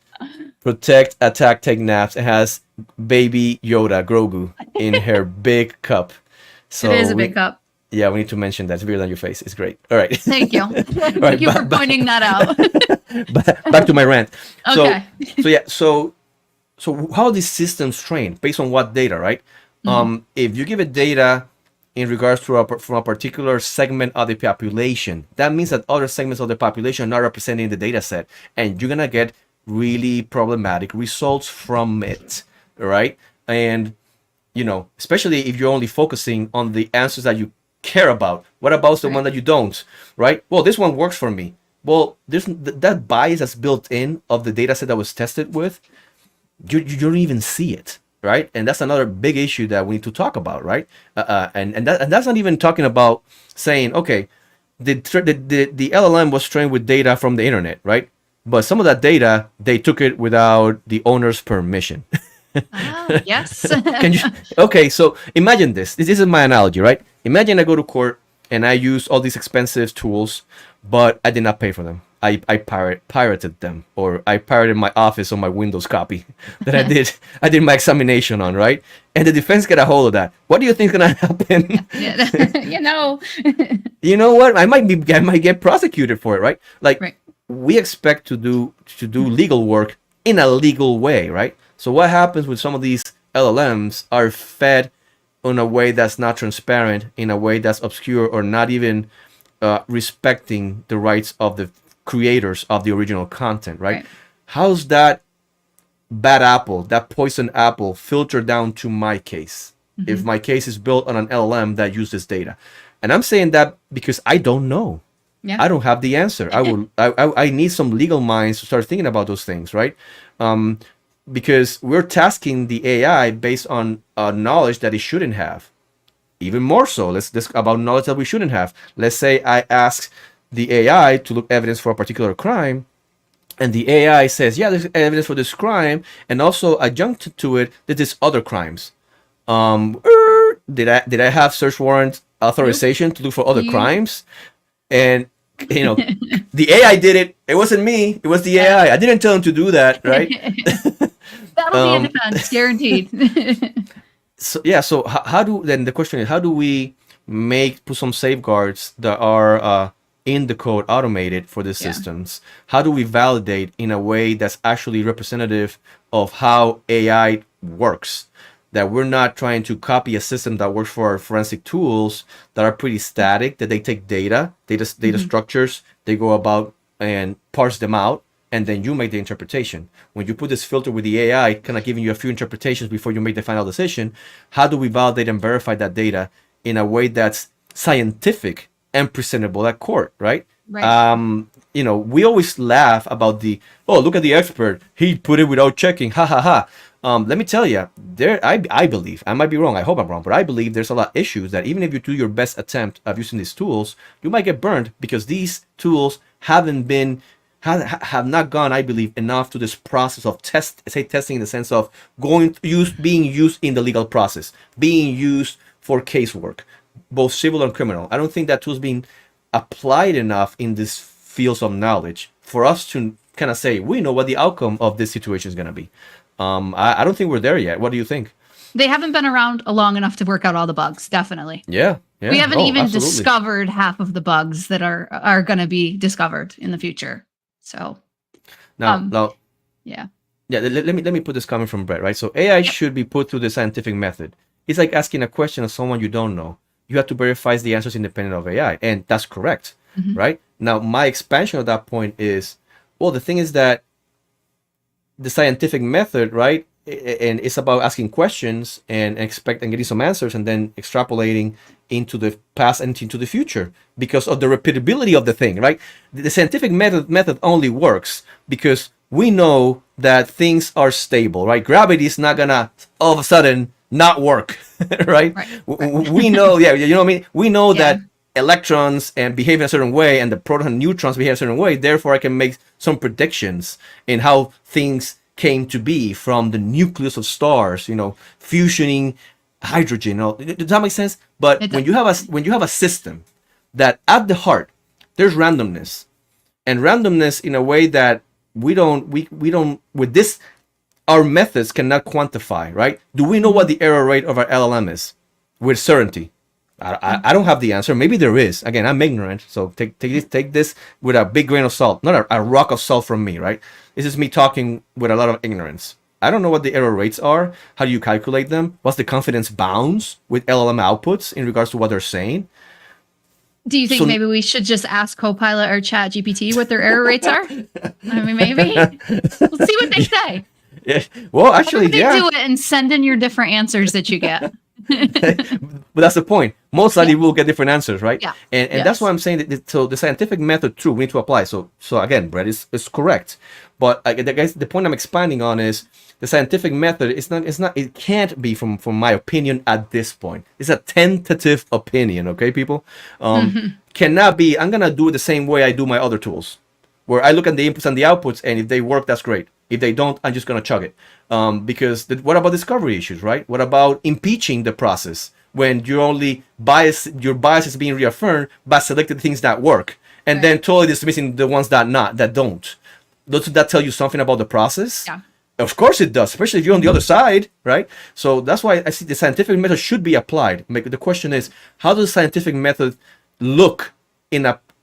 "Protect, attack, take naps." It has baby Yoda, Grogu, in her big cup. So it is a big cup. Yeah, we need to mention that. It's bigger than your face. It's great. All right. Thank you. Thank you for pointing that out. Back to my rant. Okay. So how are these systems trained? Based on what data, right? If you give it data in regards to from a particular segment of the population, that means that other segments of the population are not represented in the data set, and you're gonna get really problematic results from it, right? And especially if you're only focusing on the answers that you care about. What about the one that you don't, right? Well, this one works for me. Well, there's that bias that's built in of the data set that was tested with. You don't even see it, right? And that's another big issue that we need to talk about, right? And that's not even talking about saying, okay, the LLM was trained with data from the internet, right? But some of that data, they took it without the owner's permission. Yes. Okay, so imagine this. This is my analogy, right? Imagine I go to court and I use all these expensive tools, but I did not pay for them. I pirated them, or I pirated my Office on my Windows copy that I did my examination on, right? And the defense get a hold of that. What do you think is gonna happen? You know what? I might get prosecuted for it, right? Like, we expect to do legal work in a legal way, right? So what happens with some of these LLMs are fed in a way that's not transparent, in a way that's obscure, or not even respecting the rights of the creators of the original content, right? How's that bad apple, that poison apple, filter down to my case? If my case is built on an LLM that uses data. And I'm saying that because I don't know. I don't have the answer. I need some legal minds to start thinking about those things, right? Because we're tasking the AI based on knowledge that it shouldn't have. Even more so, let's about knowledge that we shouldn't have. Let's say I ask the AI to look evidence for a particular crime, and the AI says, yeah, there's evidence for this crime, and also adjunct to it that there's other crimes. Did I have search warrant authorization to look for other You- crimes? And the AI did it. It wasn't me. It was the AI. I didn't tell him to do that, right? That'll be a defense, guaranteed. So yeah. So how do then the question is, how do we put some safeguards that are in the code automated for the systems? How do we validate in a way that's actually representative of how AI works? That we're not trying to copy a system that works for our forensic tools that are pretty static, that they take data structures, they go about and parse them out, and then you make the interpretation. When you put this filter with the AI, kind of giving you a few interpretations before you make the final decision, how do we validate and verify that data in a way that's scientific and presentable at court, right? Right. We always laugh about look at the expert, he put it without checking, ha ha ha. Let me tell you, I believe, I might be wrong, I hope I'm wrong, but I believe there's a lot of issues that even if you do your best attempt of using these tools, you might get burned because these tools have not gone, I believe, enough to this process of testing in the sense of being used in the legal process, being used for casework, both civil and criminal. I don't think that tool's being applied enough in these fields of knowledge for us to kind of say, we know what the outcome of this situation is going to be. I don't think we're there yet. What do you think? They haven't been around long enough to work out all the bugs, definitely. Yeah. We haven't even Absolutely. discovered half of the bugs that are going to be discovered in the future. So now, yeah. Let me put this comment from Brett, right? So AI should be put through the scientific method. It's like asking a question of someone you don't know. You have to verify the answers independent of AI, and that's correct, right? Now, my expansion of that point is, well, the thing is that the scientific method, right? And it's about asking questions and getting some answers and then extrapolating into the past and into the future because of the repeatability of the thing, right? The scientific method only works because we know that things are stable, right? Gravity is not gonna all of a sudden not work, right? We know, you know what I mean? We know that electrons and behave in a certain way and the protons and neutrons behave a certain way. Therefore, I can make some predictions in how things came to be from the nucleus of stars, fusioning hydrogen. Does that make sense? But when you have a system that at the heart there's randomness, and randomness in a way that we don't with this, our methods cannot quantify, right? Do we know what the error rate of our LLM is with certainty? I don't have the answer. Maybe there is. Again, I'm ignorant, so take this with a big grain of salt, not a rock of salt from me, right? This is me talking with a lot of ignorance. I don't know what the error rates are. How do you calculate them? What's the confidence bounds with LLM outputs in regards to what they're saying? Do you think maybe we should just ask Copilot or Chat GPT what their error rates are? I mean, maybe. Let's see what they say. Yeah. Well, actually, do it and send in your different answers that you get. But that's the point. Most likely we'll get different answers, right? Yeah. And that's why I'm saying that. So the scientific method, true, we need to apply. So again, Brett is correct. But the point I'm expanding on is the scientific method. It can't be from my opinion at this point. It's a tentative opinion. Okay, people. Cannot be. I'm gonna do it the same way I do my other tools, where I look at the inputs and the outputs, and if they work, that's great. If they don't, I'm just gonna chug it. Because what about discovery issues, right? What about impeaching the process when your bias is being reaffirmed by selected things that work, and then totally dismissing the ones that don't? Doesn't that tell you something about the process? Yeah. Of course it does, especially if you're on the other side, right? So that's why I see the scientific method should be applied. The question is, how does the scientific method look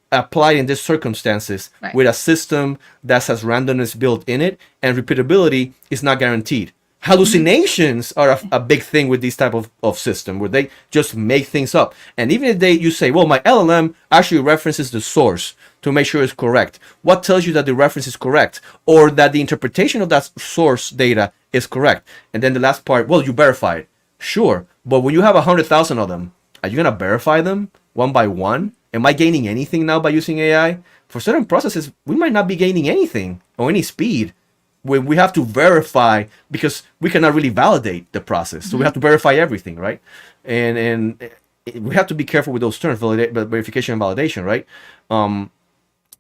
applied in these circumstances with a system that has randomness built in it and repeatability is not guaranteed? Hallucinations are a big thing with these type of system where they just make things up. And even if you say, well, my LLM actually references the source to make sure it's correct. What tells you that the reference is correct or that the interpretation of that source data is correct? And then the last part, well, you verify it. Sure. But when you have 100,000 of them, are you going to verify them one by one? Am I gaining anything now by using AI? For certain processes, we might not be gaining anything or any speed. We have to verify because we cannot really validate the process. So we have to verify everything, right? And we have to be careful with those terms, verification and validation, right?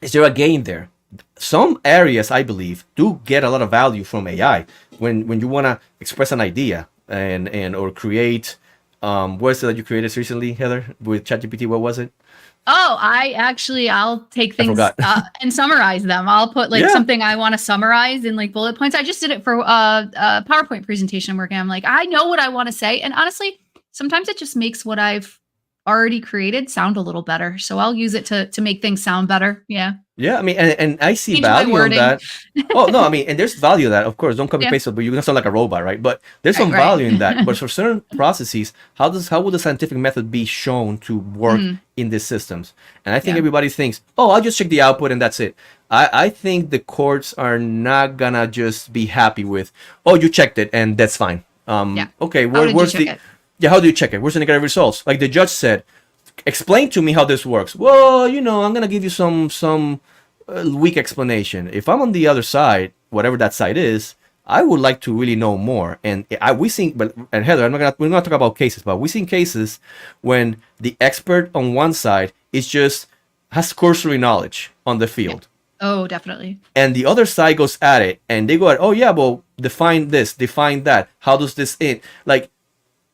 is there a gain there? Some areas, I believe, do get a lot of value from AI. When you want to express an idea and or create, what is it that you created recently, Heather, with ChatGPT? What was it? Oh, I'll take I things forgot. and summarize them. I'll put like Yeah. something I want to summarize in like bullet points. I just did it for a PowerPoint presentation I'm working on. I'm like, I know what I want to say. And honestly, sometimes it just makes what I've already created sound a little better. So I'll use it to make things sound better. Yeah. Yeah, I mean, and I see Change my value on wording. that. Oh no, I mean, and there's value in that. Of course, don't copy Yeah. paste it, but you're gonna sound like a robot, right? But there's some Right. value in that. But for certain processes, how would the scientific method be shown to work in these systems? And I think Yeah. everybody thinks, oh, I'll just check the output and that's it. I think the courts are not gonna just be happy with, oh, you checked it and that's fine. Yeah. Okay, How did you where's check the it? yeah? How do you check it? Where's the negative results? Like the judge said, explain to me how this works. Well, I'm gonna give you some weak explanation. If I'm on the other side, whatever that side is, I would like to really know more. And we seen, but and Heather, we're not talking about cases, but we seen cases when the expert on one side is just has cursory knowledge on the field, Oh, definitely. and the other side goes at it, and they go at, oh yeah, well, define this, define that. How does this in like,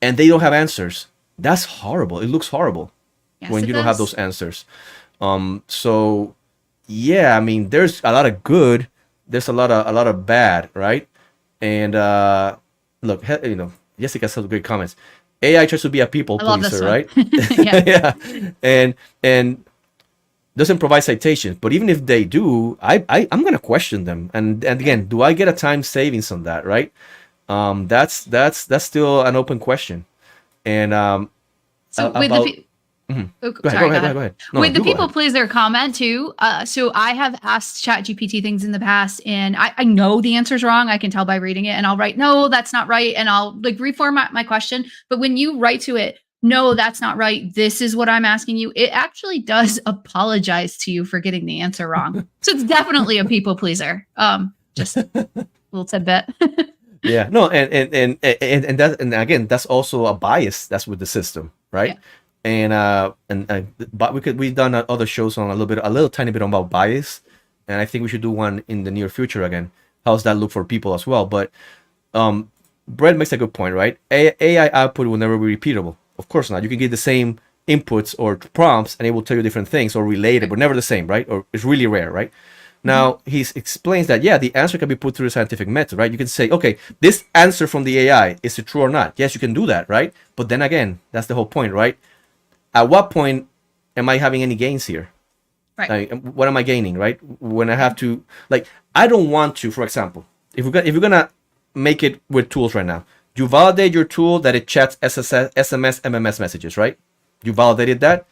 and they don't have answers. That's horrible. It looks horrible Yes, when it you don't have does. those answers. So yeah, I mean, there's a lot of good, there's a lot of bad, right? And look, Jessica said great comments. AI tries to be a people I love this pleaser, one. right? Yeah. Yeah, and doesn't provide citations. But even if they do, I'm gonna question them. And again, do I get a time savings on that, right? That's still an open question. And So with about the oh, go ahead, sorry, go ahead, go ahead. No, with the you go people ahead. pleaser comment too. So I have asked ChatGPT things in the past, and I know the answer's wrong. I can tell by reading it, and I'll write, no, that's not right, and I'll like reformat my question. But when you write to it, no, that's not right, this is what I'm asking you, it actually does apologize to you for getting the answer wrong. So it's definitely a people pleaser. Just a little tidbit. Yeah, no, and that, and again, that's also a bias that's with the system, right? Yeah. But we've done other shows on a little tiny bit about bias, and I think we should do one in the near future again. How's that look for people as well? But Brett makes a good point, right? AI output will never be repeatable. Of course not. You can get the same inputs or prompts, and it will tell you different things or related, but never the same, right? Or it's really rare, right? Now, he explains that, yeah, the answer can be put through the scientific method, right? You can say, okay, this answer from the AI, is it true or not? Yes, you can do that, right? But then again, that's the whole point, right? At what point am I having any gains here? Right. Like, what am I gaining, right? When I have to, like, I don't want to, for example, if you're gonna make it with tools right now, you validate your tool that it chats SMS, MMS messages, right? You validated that,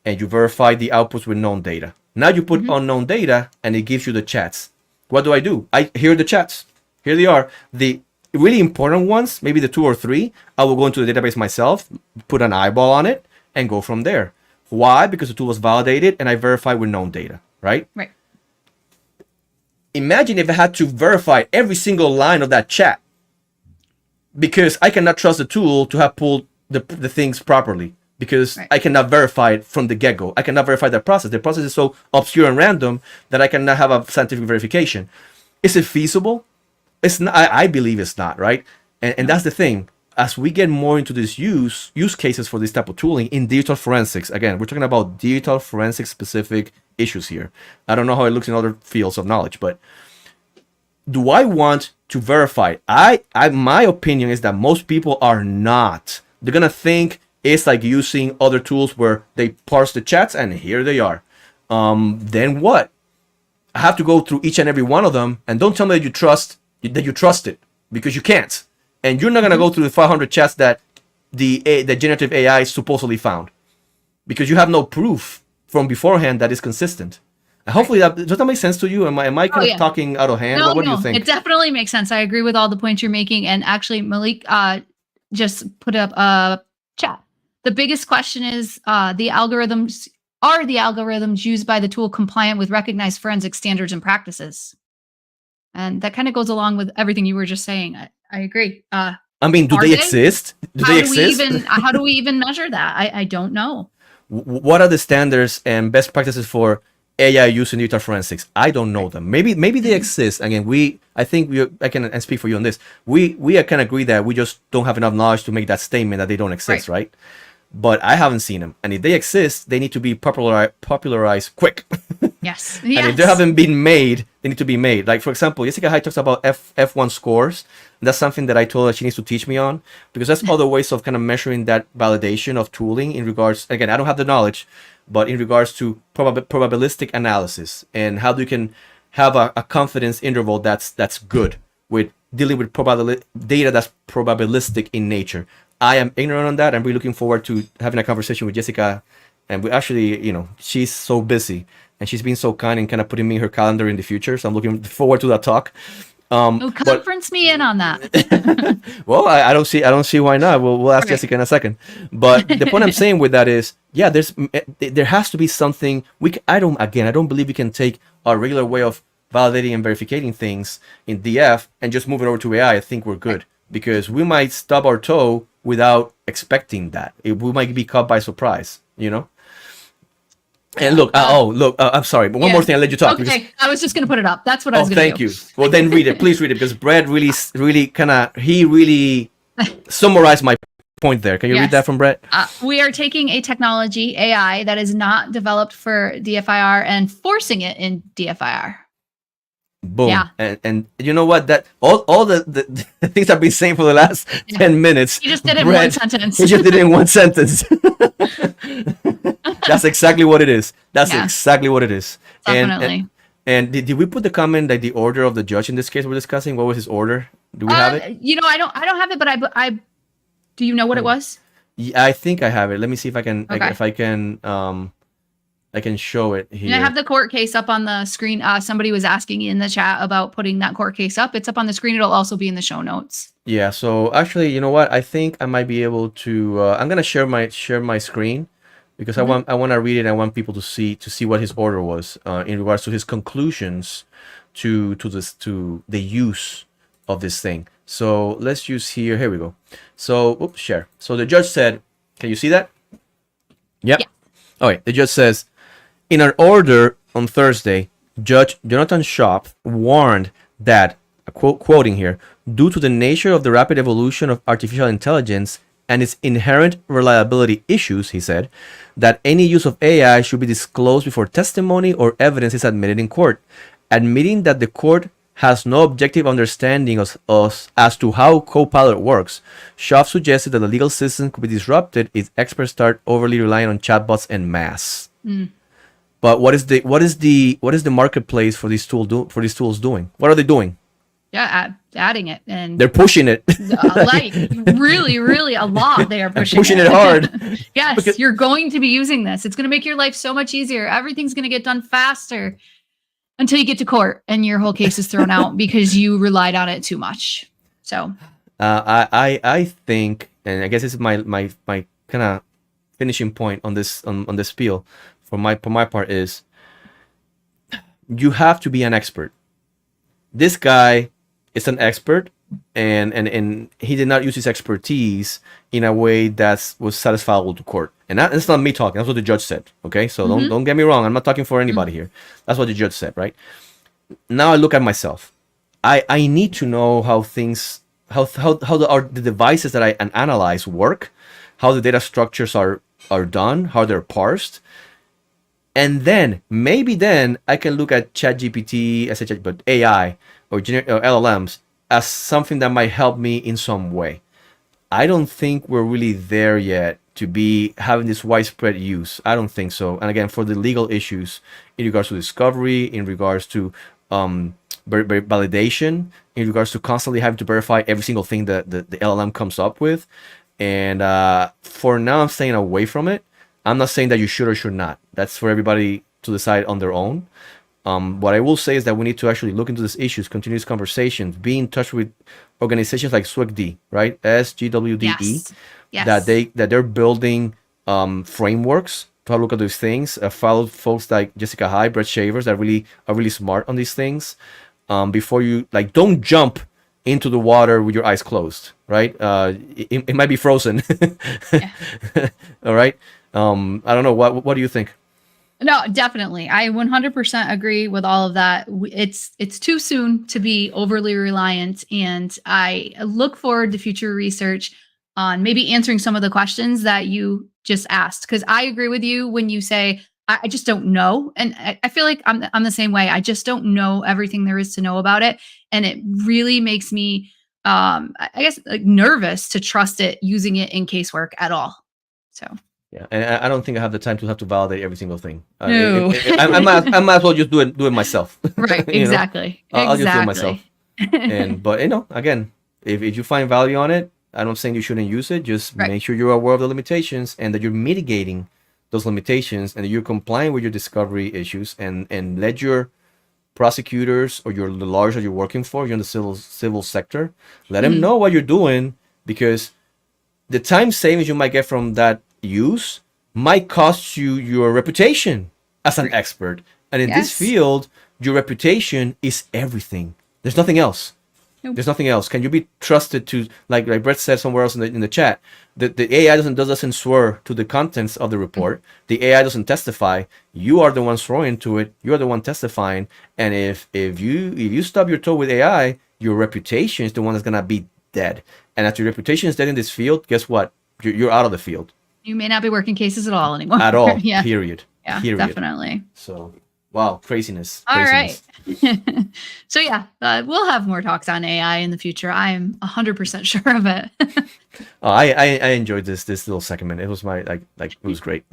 and you verify the outputs with known data. Now you put unknown data, and it gives you the chats. What do? Here are the chats. Here they are. The really important ones, maybe the 2 or 3, I will go into the database myself, put an eyeball on it, and go from there. Why? Because the tool was validated, and I verified with known data, right? Right. Imagine if I had to verify every single line of that chat, because I cannot trust the tool to have pulled the things properly, because I cannot verify it from the get-go. I cannot verify that process. The process is so obscure and random that I cannot have a scientific verification. Is it feasible? It's not. I believe it's not, right? And that's the thing. As we get more into these use cases for this type of tooling in digital forensics, again, we're talking about digital forensics specific issues here. I don't know how it looks in other fields of knowledge, but do I want to verify? My opinion is that most people are not. They're gonna think it's like using other tools where they parse the chats and here they are. Then what? I have to go through each and every one of them, and don't tell me that you trust it, because you can't. And you're not gonna go through the 500 chats that the generative AI supposedly found, because you have no proof from beforehand that is consistent. And hopefully does that make sense to you? Am I kind of talking out of hand? No, what do you think? It definitely makes sense. I agree with all the points you're making. And actually, Malik just put up a chat. The biggest question is are the algorithms used by the tool compliant with recognized forensic standards and practices? And that kind of goes along with everything you were just saying. I agree. I mean, do they exist? How do we even measure that? I don't know. What are the standards and best practices for AI used in digital forensics. I don't know them. Maybe they exist. Again, I can speak for you on this. We can agree that we just don't have enough knowledge to make that statement that they don't exist, right? But I haven't seen them, and if they exist, they need to be popularized quick. Yes. And if they haven't been made, they need to be made. Like, for example, Jessica Hyde talks about F1 scores. That's something that I told her she needs to teach me on, because that's other ways of kind of measuring that validation of tooling in regards, again, I don't have the knowledge, but in regards to probabilistic analysis and how you can have a confidence interval that's good with dealing with data that's probabilistic in nature. I am ignorant on that. I'm really looking forward to having a conversation with Jessica. And we actually, she's so busy and she's been so kind and kind of putting me in her calendar in the future. So I'm looking forward to that talk. Conference me in on that. Well, I don't see why not. We'll ask Jessica in a second. But the point I'm saying with that is, yeah, there has to be something I don't believe we can take our regular way of validating and verifying things in DF and just move it over to AI. I think we're good because we might stub our toe without expecting that. We might be caught by surprise, And look, I'm sorry, but one more thing, I'll let you talk. Okay, I was just going to put it up. That's what I was going to do. Thank you. Well, then read it. Please read it, because Brad really summarized my point there. Can you read that from Brett? We are taking a technology, AI, that is not developed for DFIR and forcing it in DFIR. Boom. Yeah. And you know what? That all the things I've been saying for the last 10 minutes. He just did it in one sentence. He just did it in one sentence. That's exactly what it is. Exactly what it is. Definitely. And did we put the comment that the order of the judge in this case we're discussing? What was his order? Do we have it? I don't have it, but I do you know what it was? Yeah, I think I have it. Let me see if I can I can show it here. And I have the court case up on the screen. Somebody was asking in the chat about putting that court case up. It's up on the screen. It'll also be in the show notes. Yeah. So actually, you know what? I think I might be able to. I'm gonna share my screen because I want to read it. I want people to see what his order was in regards to his conclusions to the use of this thing. So let's use here. Here we go. So share. So the judge said, "Can you see that?" Yep. Yeah. All right. The judge says, in an order on Thursday, Judge Jonathan Schopf warned that, quoting here, due to the nature of the rapid evolution of artificial intelligence and its inherent reliability issues, he said, that any use of AI should be disclosed before testimony or evidence is admitted in court, admitting that the court has no objective understanding as to how Copilot works. Schopf suggested that the legal system could be disrupted if experts start overly relying on chatbots en masse. But what is the marketplace for these tools doing? What are they doing? Yeah, adding it, and they're pushing it. Like really a lot. They are pushing it hard. Yes, because you're going to be using this. It's going to make your life so much easier. Everything's going to get done faster until you get to court and your whole case is thrown out because you relied on it too much. So, I think, and I guess this is my kind of finishing point on this spiel. For my part is, you have to be an expert. This guy is an expert, and he did not use his expertise in a way that was satisfiable to court. And that's not me talking. That's what the judge said. Okay, so don't get me wrong. I'm not talking for anybody here. That's what the judge said, right? Now I look at myself. I need to know how the devices that I analyze work, how the data structures are done, how they're parsed. And then, maybe then, I can look at ChatGPT, but AI or LLMs as something that might help me in some way. I don't think we're really there yet to be having this widespread use. I don't think so. And again, for the legal issues in regards to discovery, in regards to validation, in regards to constantly having to verify every single thing that the LLM comes up with. And for now, I'm staying away from it. I'm not saying that you should or should not. That's for everybody to decide on their own. What I will say is that we need to actually look into these issues, continue these conversations, be in touch with organizations like SWGD, right? SGWDE, yes. that they're building frameworks to look at these things. Follow folks like Jessica Hyde, Brett Shavers that are really smart on these things. Before you don't jump into the water with your eyes closed, right? It might be frozen. All right. I don't know. What do you think? No, definitely. I 100% agree with all of that. It's too soon to be overly reliant, and I look forward to future research on maybe answering some of the questions that you just asked. Because I agree with you when you say I just don't know, and I feel like I'm the same way. I just don't know everything there is to know about it, and it really makes me, I guess, like, nervous to trust it using it in casework at all. So. Yeah, and I don't think I have the time to have to validate every single thing. No. I might as well just do it myself. Right. You know, Exactly. I'll just do it myself. Exactly. But again, if you find value on it, I'm not saying you shouldn't use it. Just Right. make sure you're aware of the limitations and that you're mitigating those limitations and that you're complying with your discovery issues, and let your prosecutors or the lawyers that you're working for, you're in the civil sector, let them know what you're doing, because the time savings you might get from that use might cost you your reputation as an expert. And in this Yes. field, your reputation is everything. There's nothing else. Nope. There's nothing else. Can you be trusted to, like Brett said somewhere else in the chat, the AI doesn't swear to the contents of the report. The AI doesn't testify. You are the one swearing to it. You are the one testifying. And if you stub your toe with AI, your reputation is the one that's gonna be dead. And after your reputation is dead in this field, guess what? You're out of the field. You may not be working cases at all anymore. At all. Yeah. Period. Yeah, Period. definitely. So, wow, craziness. All right. So yeah, we'll have more talks on AI in the future. I am 100% sure of it. Oh, I enjoyed this little segment. It was it was great.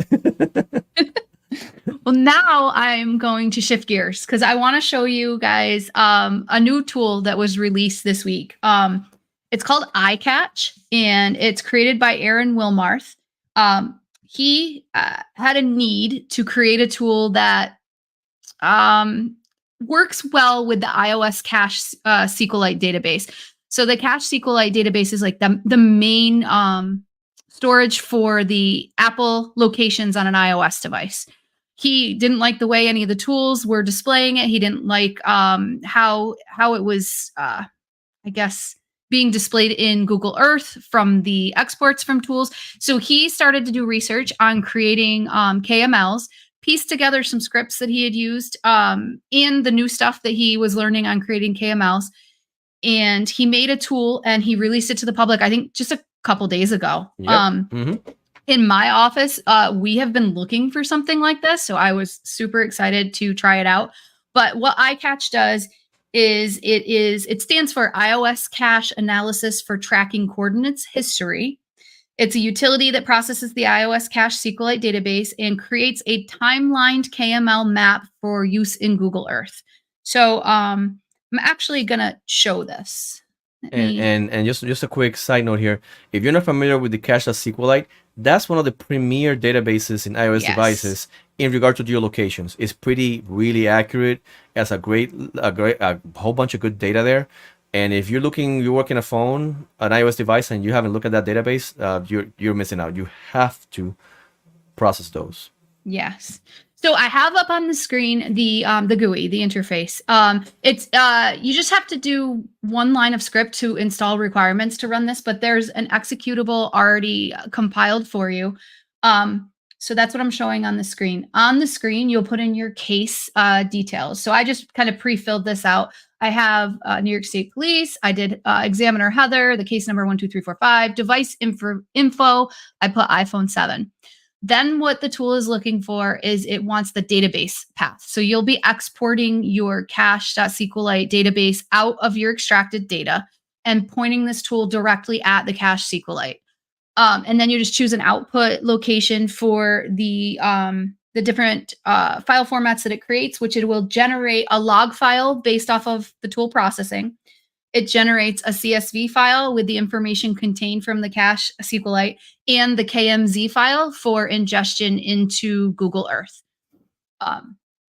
Well, now I'm going to shift gears because I want to show you guys a new tool that was released this week. It's called iCATCH, and it's created by Aaron Wilmarth. He had a need to create a tool that works well with the iOS cache SQLite database. So the cache SQLite database is like the main storage for the Apple locations on an iOS device. He didn't like the way any of the tools were displaying it. He didn't like how it was, I guess, being displayed in Google Earth from the exports from tools. So he started to do research on creating KMLs, pieced together some scripts that he had used and the new stuff that he was learning on creating KMLs. And he made a tool and he released it to the public, I think just a couple days ago. Yep. In my office, we have been looking for something like this. So I was super excited to try it out. But what iCATCH does is it stands for iOS Cache Analysis for Tracking Coordinates History. It's a utility that processes the iOS Cache SQLite database and creates a timelined KML map for use in Google Earth. So I'm actually gonna show this. And just a quick side note here: if you're not familiar with the cache SQLite, that's one of the premier databases in iOS devices in regard to geolocations. It's really accurate. It has a whole bunch of good data there. And if you're working a phone, an iOS device, and you haven't looked at that database, you're missing out. You have to process those. Yes. So I have up on the screen the GUI, the interface. It's you just have to do one line of script to install requirements to run this, but there's an executable already compiled for you. So that's what I'm showing on the screen. On the screen, you'll put in your case details. So I just kind of pre-filled this out. I have New York State Police. I did examiner Heather, the case number 12345, device info. I put iPhone 7. Then what the tool is looking for is it wants the database path. So you'll be exporting your cache.SQLite database out of your extracted data and pointing this tool directly at the cache SQLite. And then you just choose an output location for the different file formats that it creates, which it will generate a log file based off of the tool processing. It generates a CSV file with the information contained from the cache SQLite and the KMZ file for ingestion into Google Earth.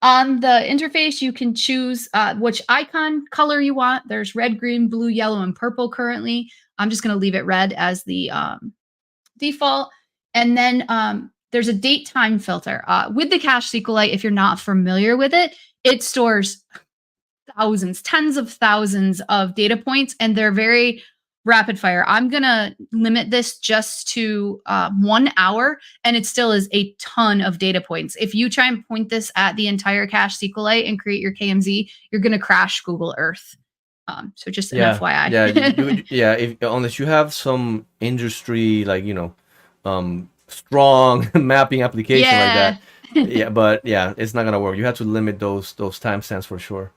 On the interface, you can choose which icon color you want. There's red, green, blue, yellow, and purple currently. I'm just going to leave it red as the default. And then there's a date time filter. With the cache SQLite, if you're not familiar with it, it stores thousands, tens of thousands of data points, and they're very rapid fire. I'm going to limit this just to 1 hour, and it still is a ton of data points. If you try and point this at the entire cache SQLite and create your KMZ, you're going to crash Google Earth. So just an FYI. If unless you have some industry, like, strong mapping application like that. But it's not gonna work. You have to limit those timestamps for sure.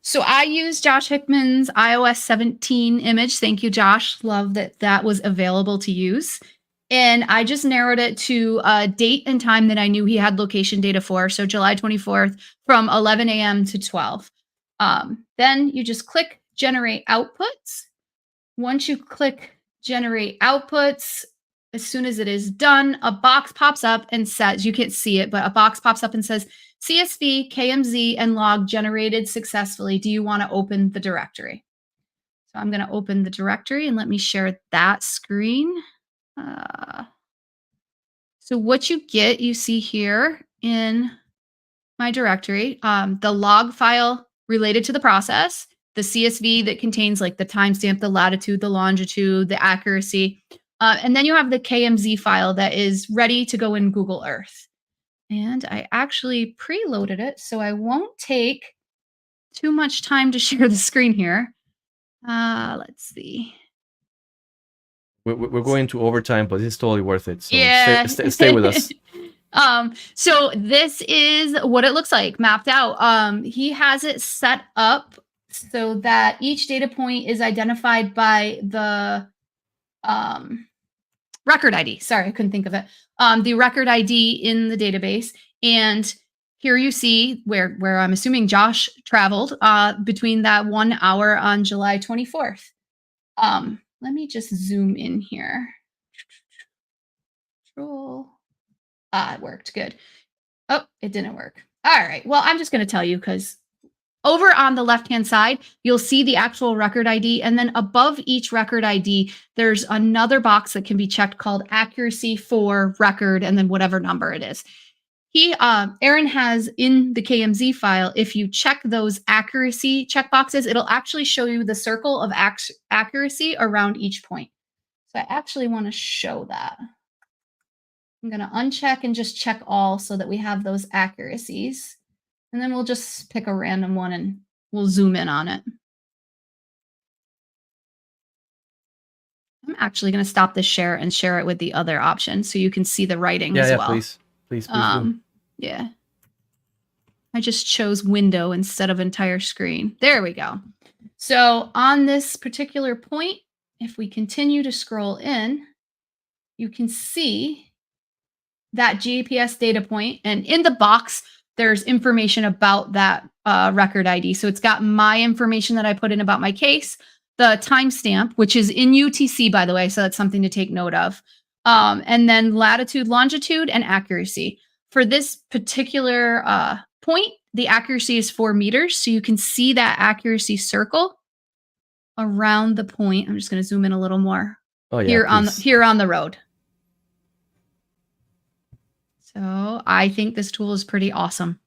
So I used Josh Hickman's iOS 17 image. Thank you, Josh. Love that was available to use. And I just narrowed it to a date and time that I knew he had location data for. So July 24th from 11 a.m. to 12. Then you just click generate outputs. Once you click generate outputs, as soon as it is done, a box pops up and says, you can't see it, but a box pops up and says, CSV, KMZ, and log generated successfully. Do you want to open the directory? So I'm going to open the directory and let me share that screen. So what you get, you see here in my directory, the log file related to the process, the CSV that contains like the timestamp, the latitude, the longitude, the accuracy. And then you have the KMZ file that is ready to go in Google Earth. And I actually preloaded it, so I won't take too much time to share the screen here. Let's see. We're going to overtime, but it's totally worth it. So stay with us. So this is what it looks like mapped out. He has it set up so that each data point is identified by the record ID. Sorry, I couldn't think of it. The record ID in the database. And here you see where I'm assuming Josh traveled between that 1 hour on July 24th. Let me just zoom in here. Control. It worked. Good. Oh, it didn't work. All right. Well, I'm just going to tell you because over on the left-hand side, you'll see the actual record ID. And then above each record ID, there's another box that can be checked called accuracy for record and then whatever number it is. Aaron has in the KMZ file, if you check those accuracy checkboxes, it'll actually show you the circle of accuracy around each point. So I actually want to show that. I'm going to uncheck and just check all so that we have those accuracies. And then we'll just pick a random one and we'll zoom in on it. I'm actually going to stop this share and share it with the other option so you can see the writing as well. Please do. Yeah. I just chose window instead of entire screen. There we go. So on this particular point, if we continue to scroll in, you can see that GPS data point. And in the box, there's information about that record ID. So it's got my information that I put in about my case, the timestamp, which is in UTC, by the way. So that's something to take note of. And then latitude, longitude, and accuracy. For this particular point, the accuracy is 4 meters. So you can see that accuracy circle around the point. I'm just going to zoom in a little more here on the road. So I think this tool is pretty awesome.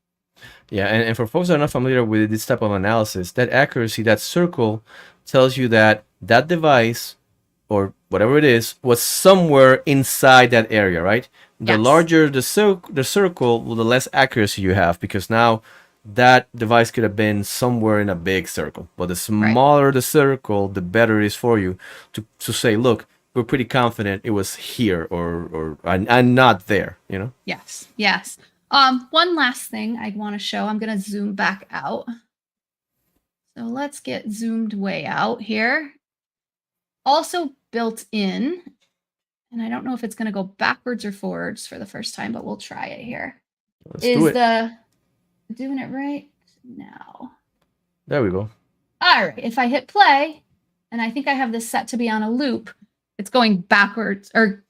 Yeah, and for folks that are not familiar with this type of analysis, that accuracy, that circle, tells you that that device or whatever it is was somewhere inside that area, right? The larger the circle, well, the less accuracy you have, because now that device could have been somewhere in a big circle. But the smaller the circle, the better it is for you to say, look, we're pretty confident it was here or not there, you know? Yes. One last thing I want to show. I'm going to zoom back out. So let's get zoomed way out here. Also built in, and I don't know if it's going to go backwards or forwards for the first time, but we'll try it here. Doing it right now? There we go. All right. If I hit play, and I think I have this set to be on a loop, it's going backwards or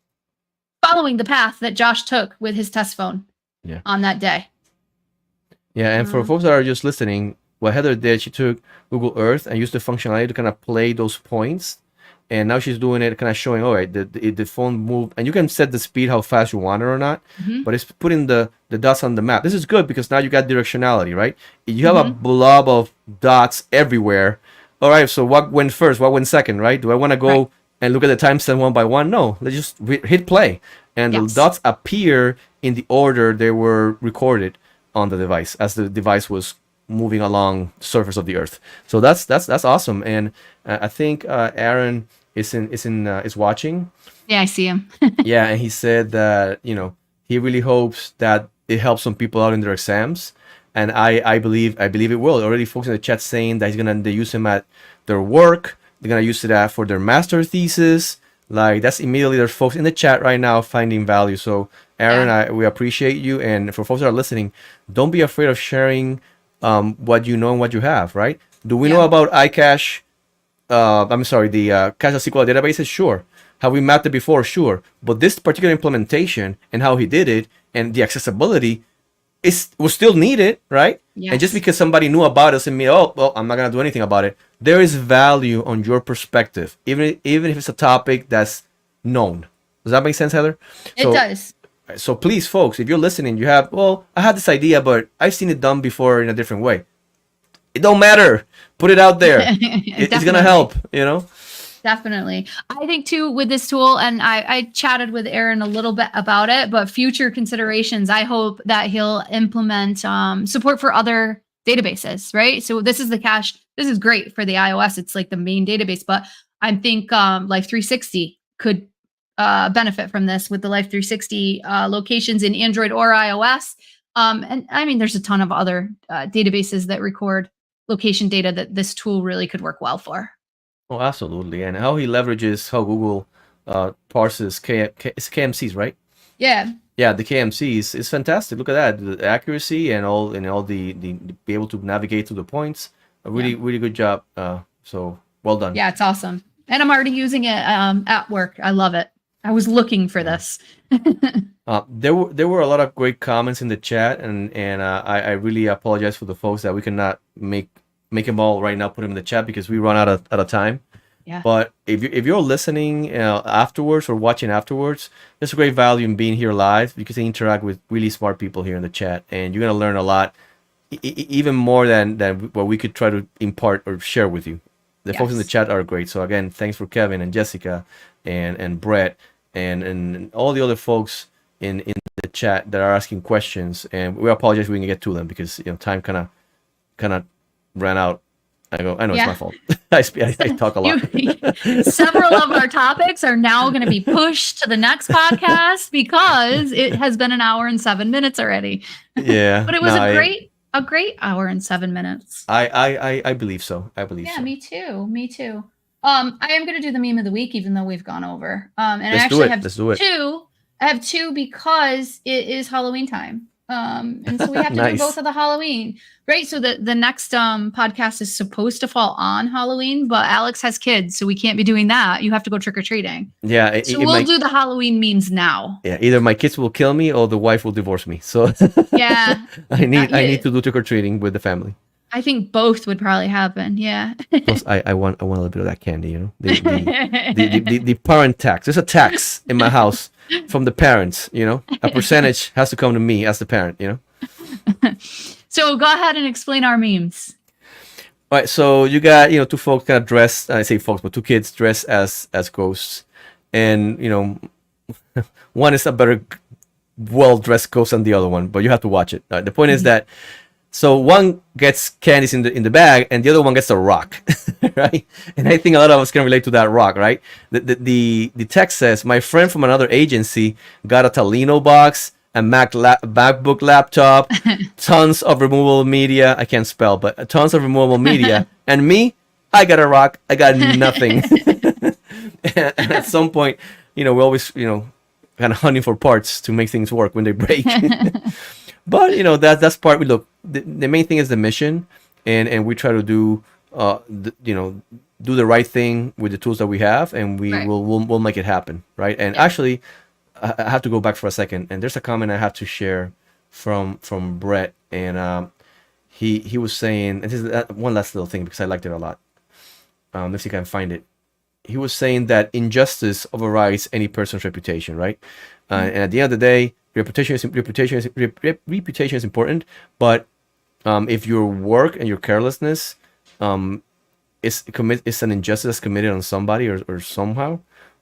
following the path that Josh took with his test phone on that day. Yeah, and for folks that are just listening, what Heather did, she took Google Earth and used the functionality to kind of play those points. And now she's doing it, kind of showing, all right, the phone moved. And you can set the speed, how fast you want it or not. But it's putting the dots on the map. This is good because now you got directionality, right? You have a blob of dots everywhere. all right, so what went first? What went second, right? Do I want to Right. go and look at the timestamp one by one? No, let's just hit play. And the Yes. dots appear in the order they were recorded on the device as the device was moving along the surface of the earth. So that's awesome. And I think Aaron is watching. Yeah, I see him. Yeah, and he said that he really hopes that it helps some people out in their exams, and I believe it will. Already, folks in the chat saying that they use him at their work. They're gonna use it for their master thesis. Like that's immediately there's folks in the chat right now finding value. So Aaron, Yeah. we appreciate you, and for folks that are listening, don't be afraid of sharing what you know and what you have. Right? Do we know Yeah. about iCATCH? I'm sorry, the cache SQL databases, sure. Have we mapped it before? Sure. But this particular implementation and how he did it and the accessibility was still needed, right? And just Yes. because somebody knew about it and me, oh, well, I'm not gonna do anything about it. There is value on your perspective, even if it's a topic that's known. Does that make sense, Heather? It So, does. so please, folks, if you're listening, you have, well, I had this idea, but I've seen it done before in a different way. It don't matter. Put it out there. It's gonna help, Definitely. I think too with this tool, and I chatted with Aaron a little bit about it, but future considerations, I hope that he'll implement support for other databases, right? So this is the cache. This is great for the iOS. It's like the main database, but I think Life 360 could benefit from this with the Life 360 locations in Android or iOS. And I mean, there's a ton of other databases that record location data that this tool really could work well for. Oh, absolutely. And how he leverages how Google parses it's KMCs, right? Yeah. Yeah, the KMCs is fantastic. Look at that, the accuracy and all the be able to navigate through the points. A really good job. So well done. Yeah, it's awesome. And I'm already using it at work. I love it. I was looking for this. There were a lot of great comments in the chat, and I really apologize for the folks that we cannot make them all right now. Put them in the chat because we run out of time. Yeah. But if you're listening afterwards or watching afterwards, there's a great value in being here live because you interact with really smart people here in the chat, and you're gonna learn a lot, even more than what we could try to impart or share with you. The folks in the chat are great. So again, thanks for Kevin and Jessica and Brett and all the other folks in the chat that are asking questions. And we apologize we didn't get to them because time kind of ran out. I know it's my fault. I talk a lot. Several of our topics are now going to be pushed to the next podcast because it has been an hour and 7 minutes already. Yeah, but it was a great hour and 7 minutes. I believe so. Yeah, me too. I am going to do the meme of the week, even though we've gone over. And Let's do it. two. I have two because it is Halloween time. And so we have to do both of the Halloween, right? So the next podcast is supposed to fall on Halloween, but Alex has kids, so we can't be doing that. You have to go trick or treating. Yeah, so we'll do the Halloween memes now. Yeah, either my kids will kill me or the wife will divorce me. So yeah, I need to do trick or treating with the family. I think both would probably happen. Yeah. Plus, I want a little bit of that candy. The parent tax. There's a tax in my house from the parents. A percentage has to come to me as the parent. So go ahead and explain our memes. All right. So you got two folks kind of dressed. I say folks, but two kids dressed as ghosts, and one is a better well-dressed ghost than the other one. But you have to watch it. The point is that. So one gets candies in the bag, and the other one gets a rock, right? And I think a lot of us can relate to that rock, right? The text says, "My friend from another agency got a Talino box, a MacBook laptop, tons of removable media. I can't spell, but tons of removable media. And me, I got a rock. I got nothing." And at some point, we always, kind of hunting for parts to make things work when they break. But that's part. Look, the main thing is the mission, and we try to do do the right thing with the tools that we have, and we'll make it happen, right? And actually, I have to go back for a second, and there's a comment I have to share from Brett, and he was saying, and this is one last little thing because I liked it a lot. Let's see if I can find it. He was saying that injustice overrides any person's reputation, right? And at the end of the day, reputation is important, but if your work and your carelessness it's an injustice committed on somebody or somehow,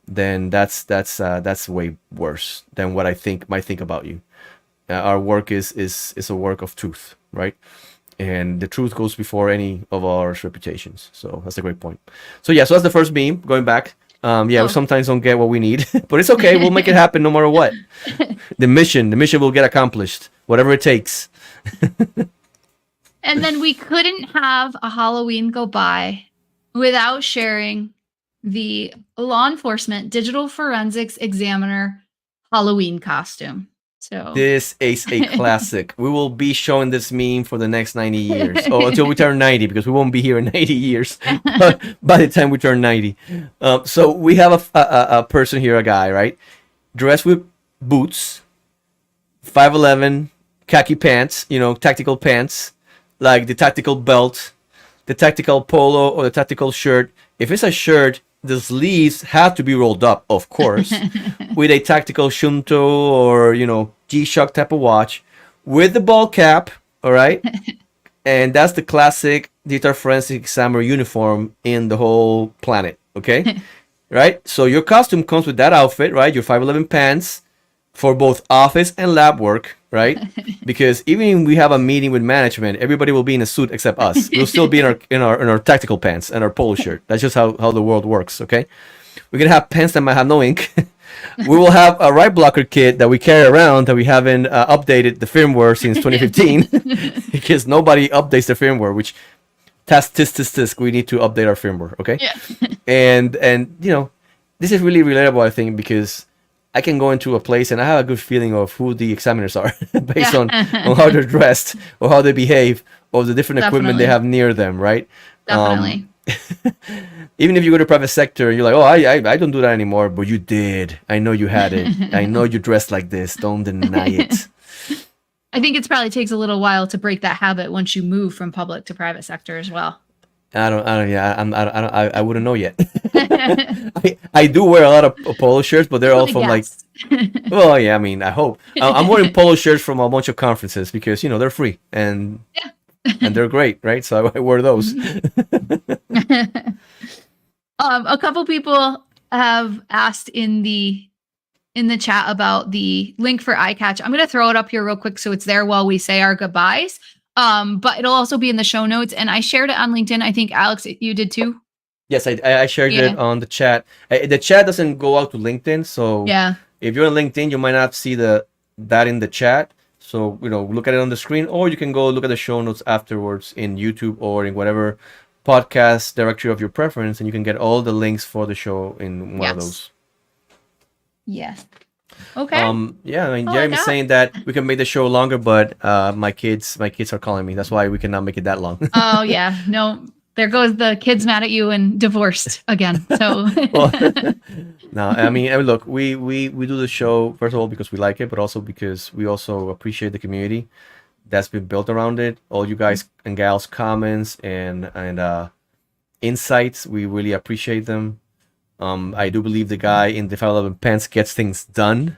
then that's way worse than what I might think about you. Our work is a work of truth, right? And the truth goes before any of our reputations. So that's a great point. So yeah, so that's the first meme. Going back, yeah, we sometimes don't get what we need, but it's okay. We'll make it happen no matter what. The mission will get accomplished, whatever it takes. And then we couldn't have a Halloween go by without sharing the law enforcement digital forensics examiner Halloween costume. So this is a classic. We will be showing this meme for the next 90 years. Oh, until we turn 90, because we won't be here in 90 years by the time we turn 90. So we have a person here, a guy, right? Dressed with boots, 5'11", khaki pants, tactical pants, like the tactical belt, the tactical polo, or the tactical shirt. If it's a shirt, the sleeves have to be rolled up, of course, with a tactical Shunto or, G-Shock type of watch, with the ball cap, all right? And that's the classic digital forensic examiner uniform in the whole planet, okay? Right? So your costume comes with that outfit, right? Your 5'11" pants for both office and lab work, right? Because even if we have a meeting with management, everybody will be in a suit except us. We'll still be in our tactical pants and our polo shirt. That's just how the world works, okay? We're gonna have pens that might have no ink. We will have a write blocker kit that we carry around that we haven't updated the firmware since 2015 because nobody updates the firmware. Which we need to update our firmware, okay? Yeah. And this is really relatable, I think, because I can go into a place and I have a good feeling of who the examiners are based on how they're dressed or how they behave or the different equipment they have near them, right? Definitely. Even if you go to private sector, you're like, oh, I don't do that anymore, but you did. I know you had it. I know you dressed like this. Don't deny it. I think it probably takes a little while to break that habit once you move from public to private sector as well. I wouldn't know yet. I do wear a lot of polo shirts, but they're all from well, yeah, I mean, I hope. I'm wearing polo shirts from a bunch of conferences because, they're free and they're great, right? So I wear those. A couple people have asked in the chat about the link for iCATCH. I'm going to throw it up here real quick so it's there while we say our goodbyes. But it'll also be in the show notes, and I shared it on LinkedIn. I think Alex, you did too. Yes, I shared it on the chat. The chat doesn't go out to LinkedIn, so if you're on LinkedIn, you might not see that in the chat. So look at it on the screen, or you can go look at the show notes afterwards in YouTube or in whatever podcast directory of your preference, and you can get all the links for the show in one of those. Yes. Okay. Yeah, I mean, Jeremy's saying that we can make the show longer, but my kids are calling me. That's why we cannot make it that long. Oh yeah, no. There goes the kids mad at you and divorced again. So. Well, no, I mean, look, we do the show first of all because we like it, but also because we also appreciate the community that's been built around it. All you guys and gals comments and insights, we really appreciate them. I do believe the guy in the 511 pants gets things done.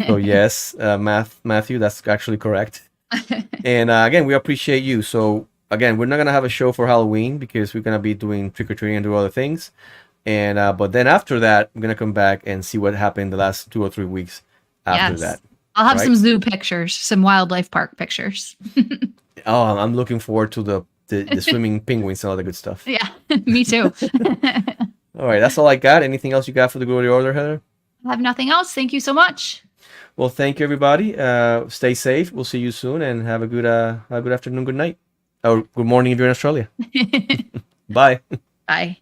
So yes, Matthew, that's actually correct. And again, we appreciate you. So again, we're not gonna have a show for Halloween because we're gonna be doing trick or treating and do other things. And but then after that, I'm gonna come back and see what happened the last 2 or 3 weeks after that. I'll have some zoo pictures, some wildlife park pictures. Oh, I'm looking forward to the swimming penguins and all the good stuff. Yeah, me too. All right, that's all I got. Anything else you got for the good order, Heather? I have nothing else. Thank you so much. Well, thank you, everybody. Stay safe. We'll see you soon, and have a good afternoon, good night, or good morning if you're in Australia. Bye. Bye.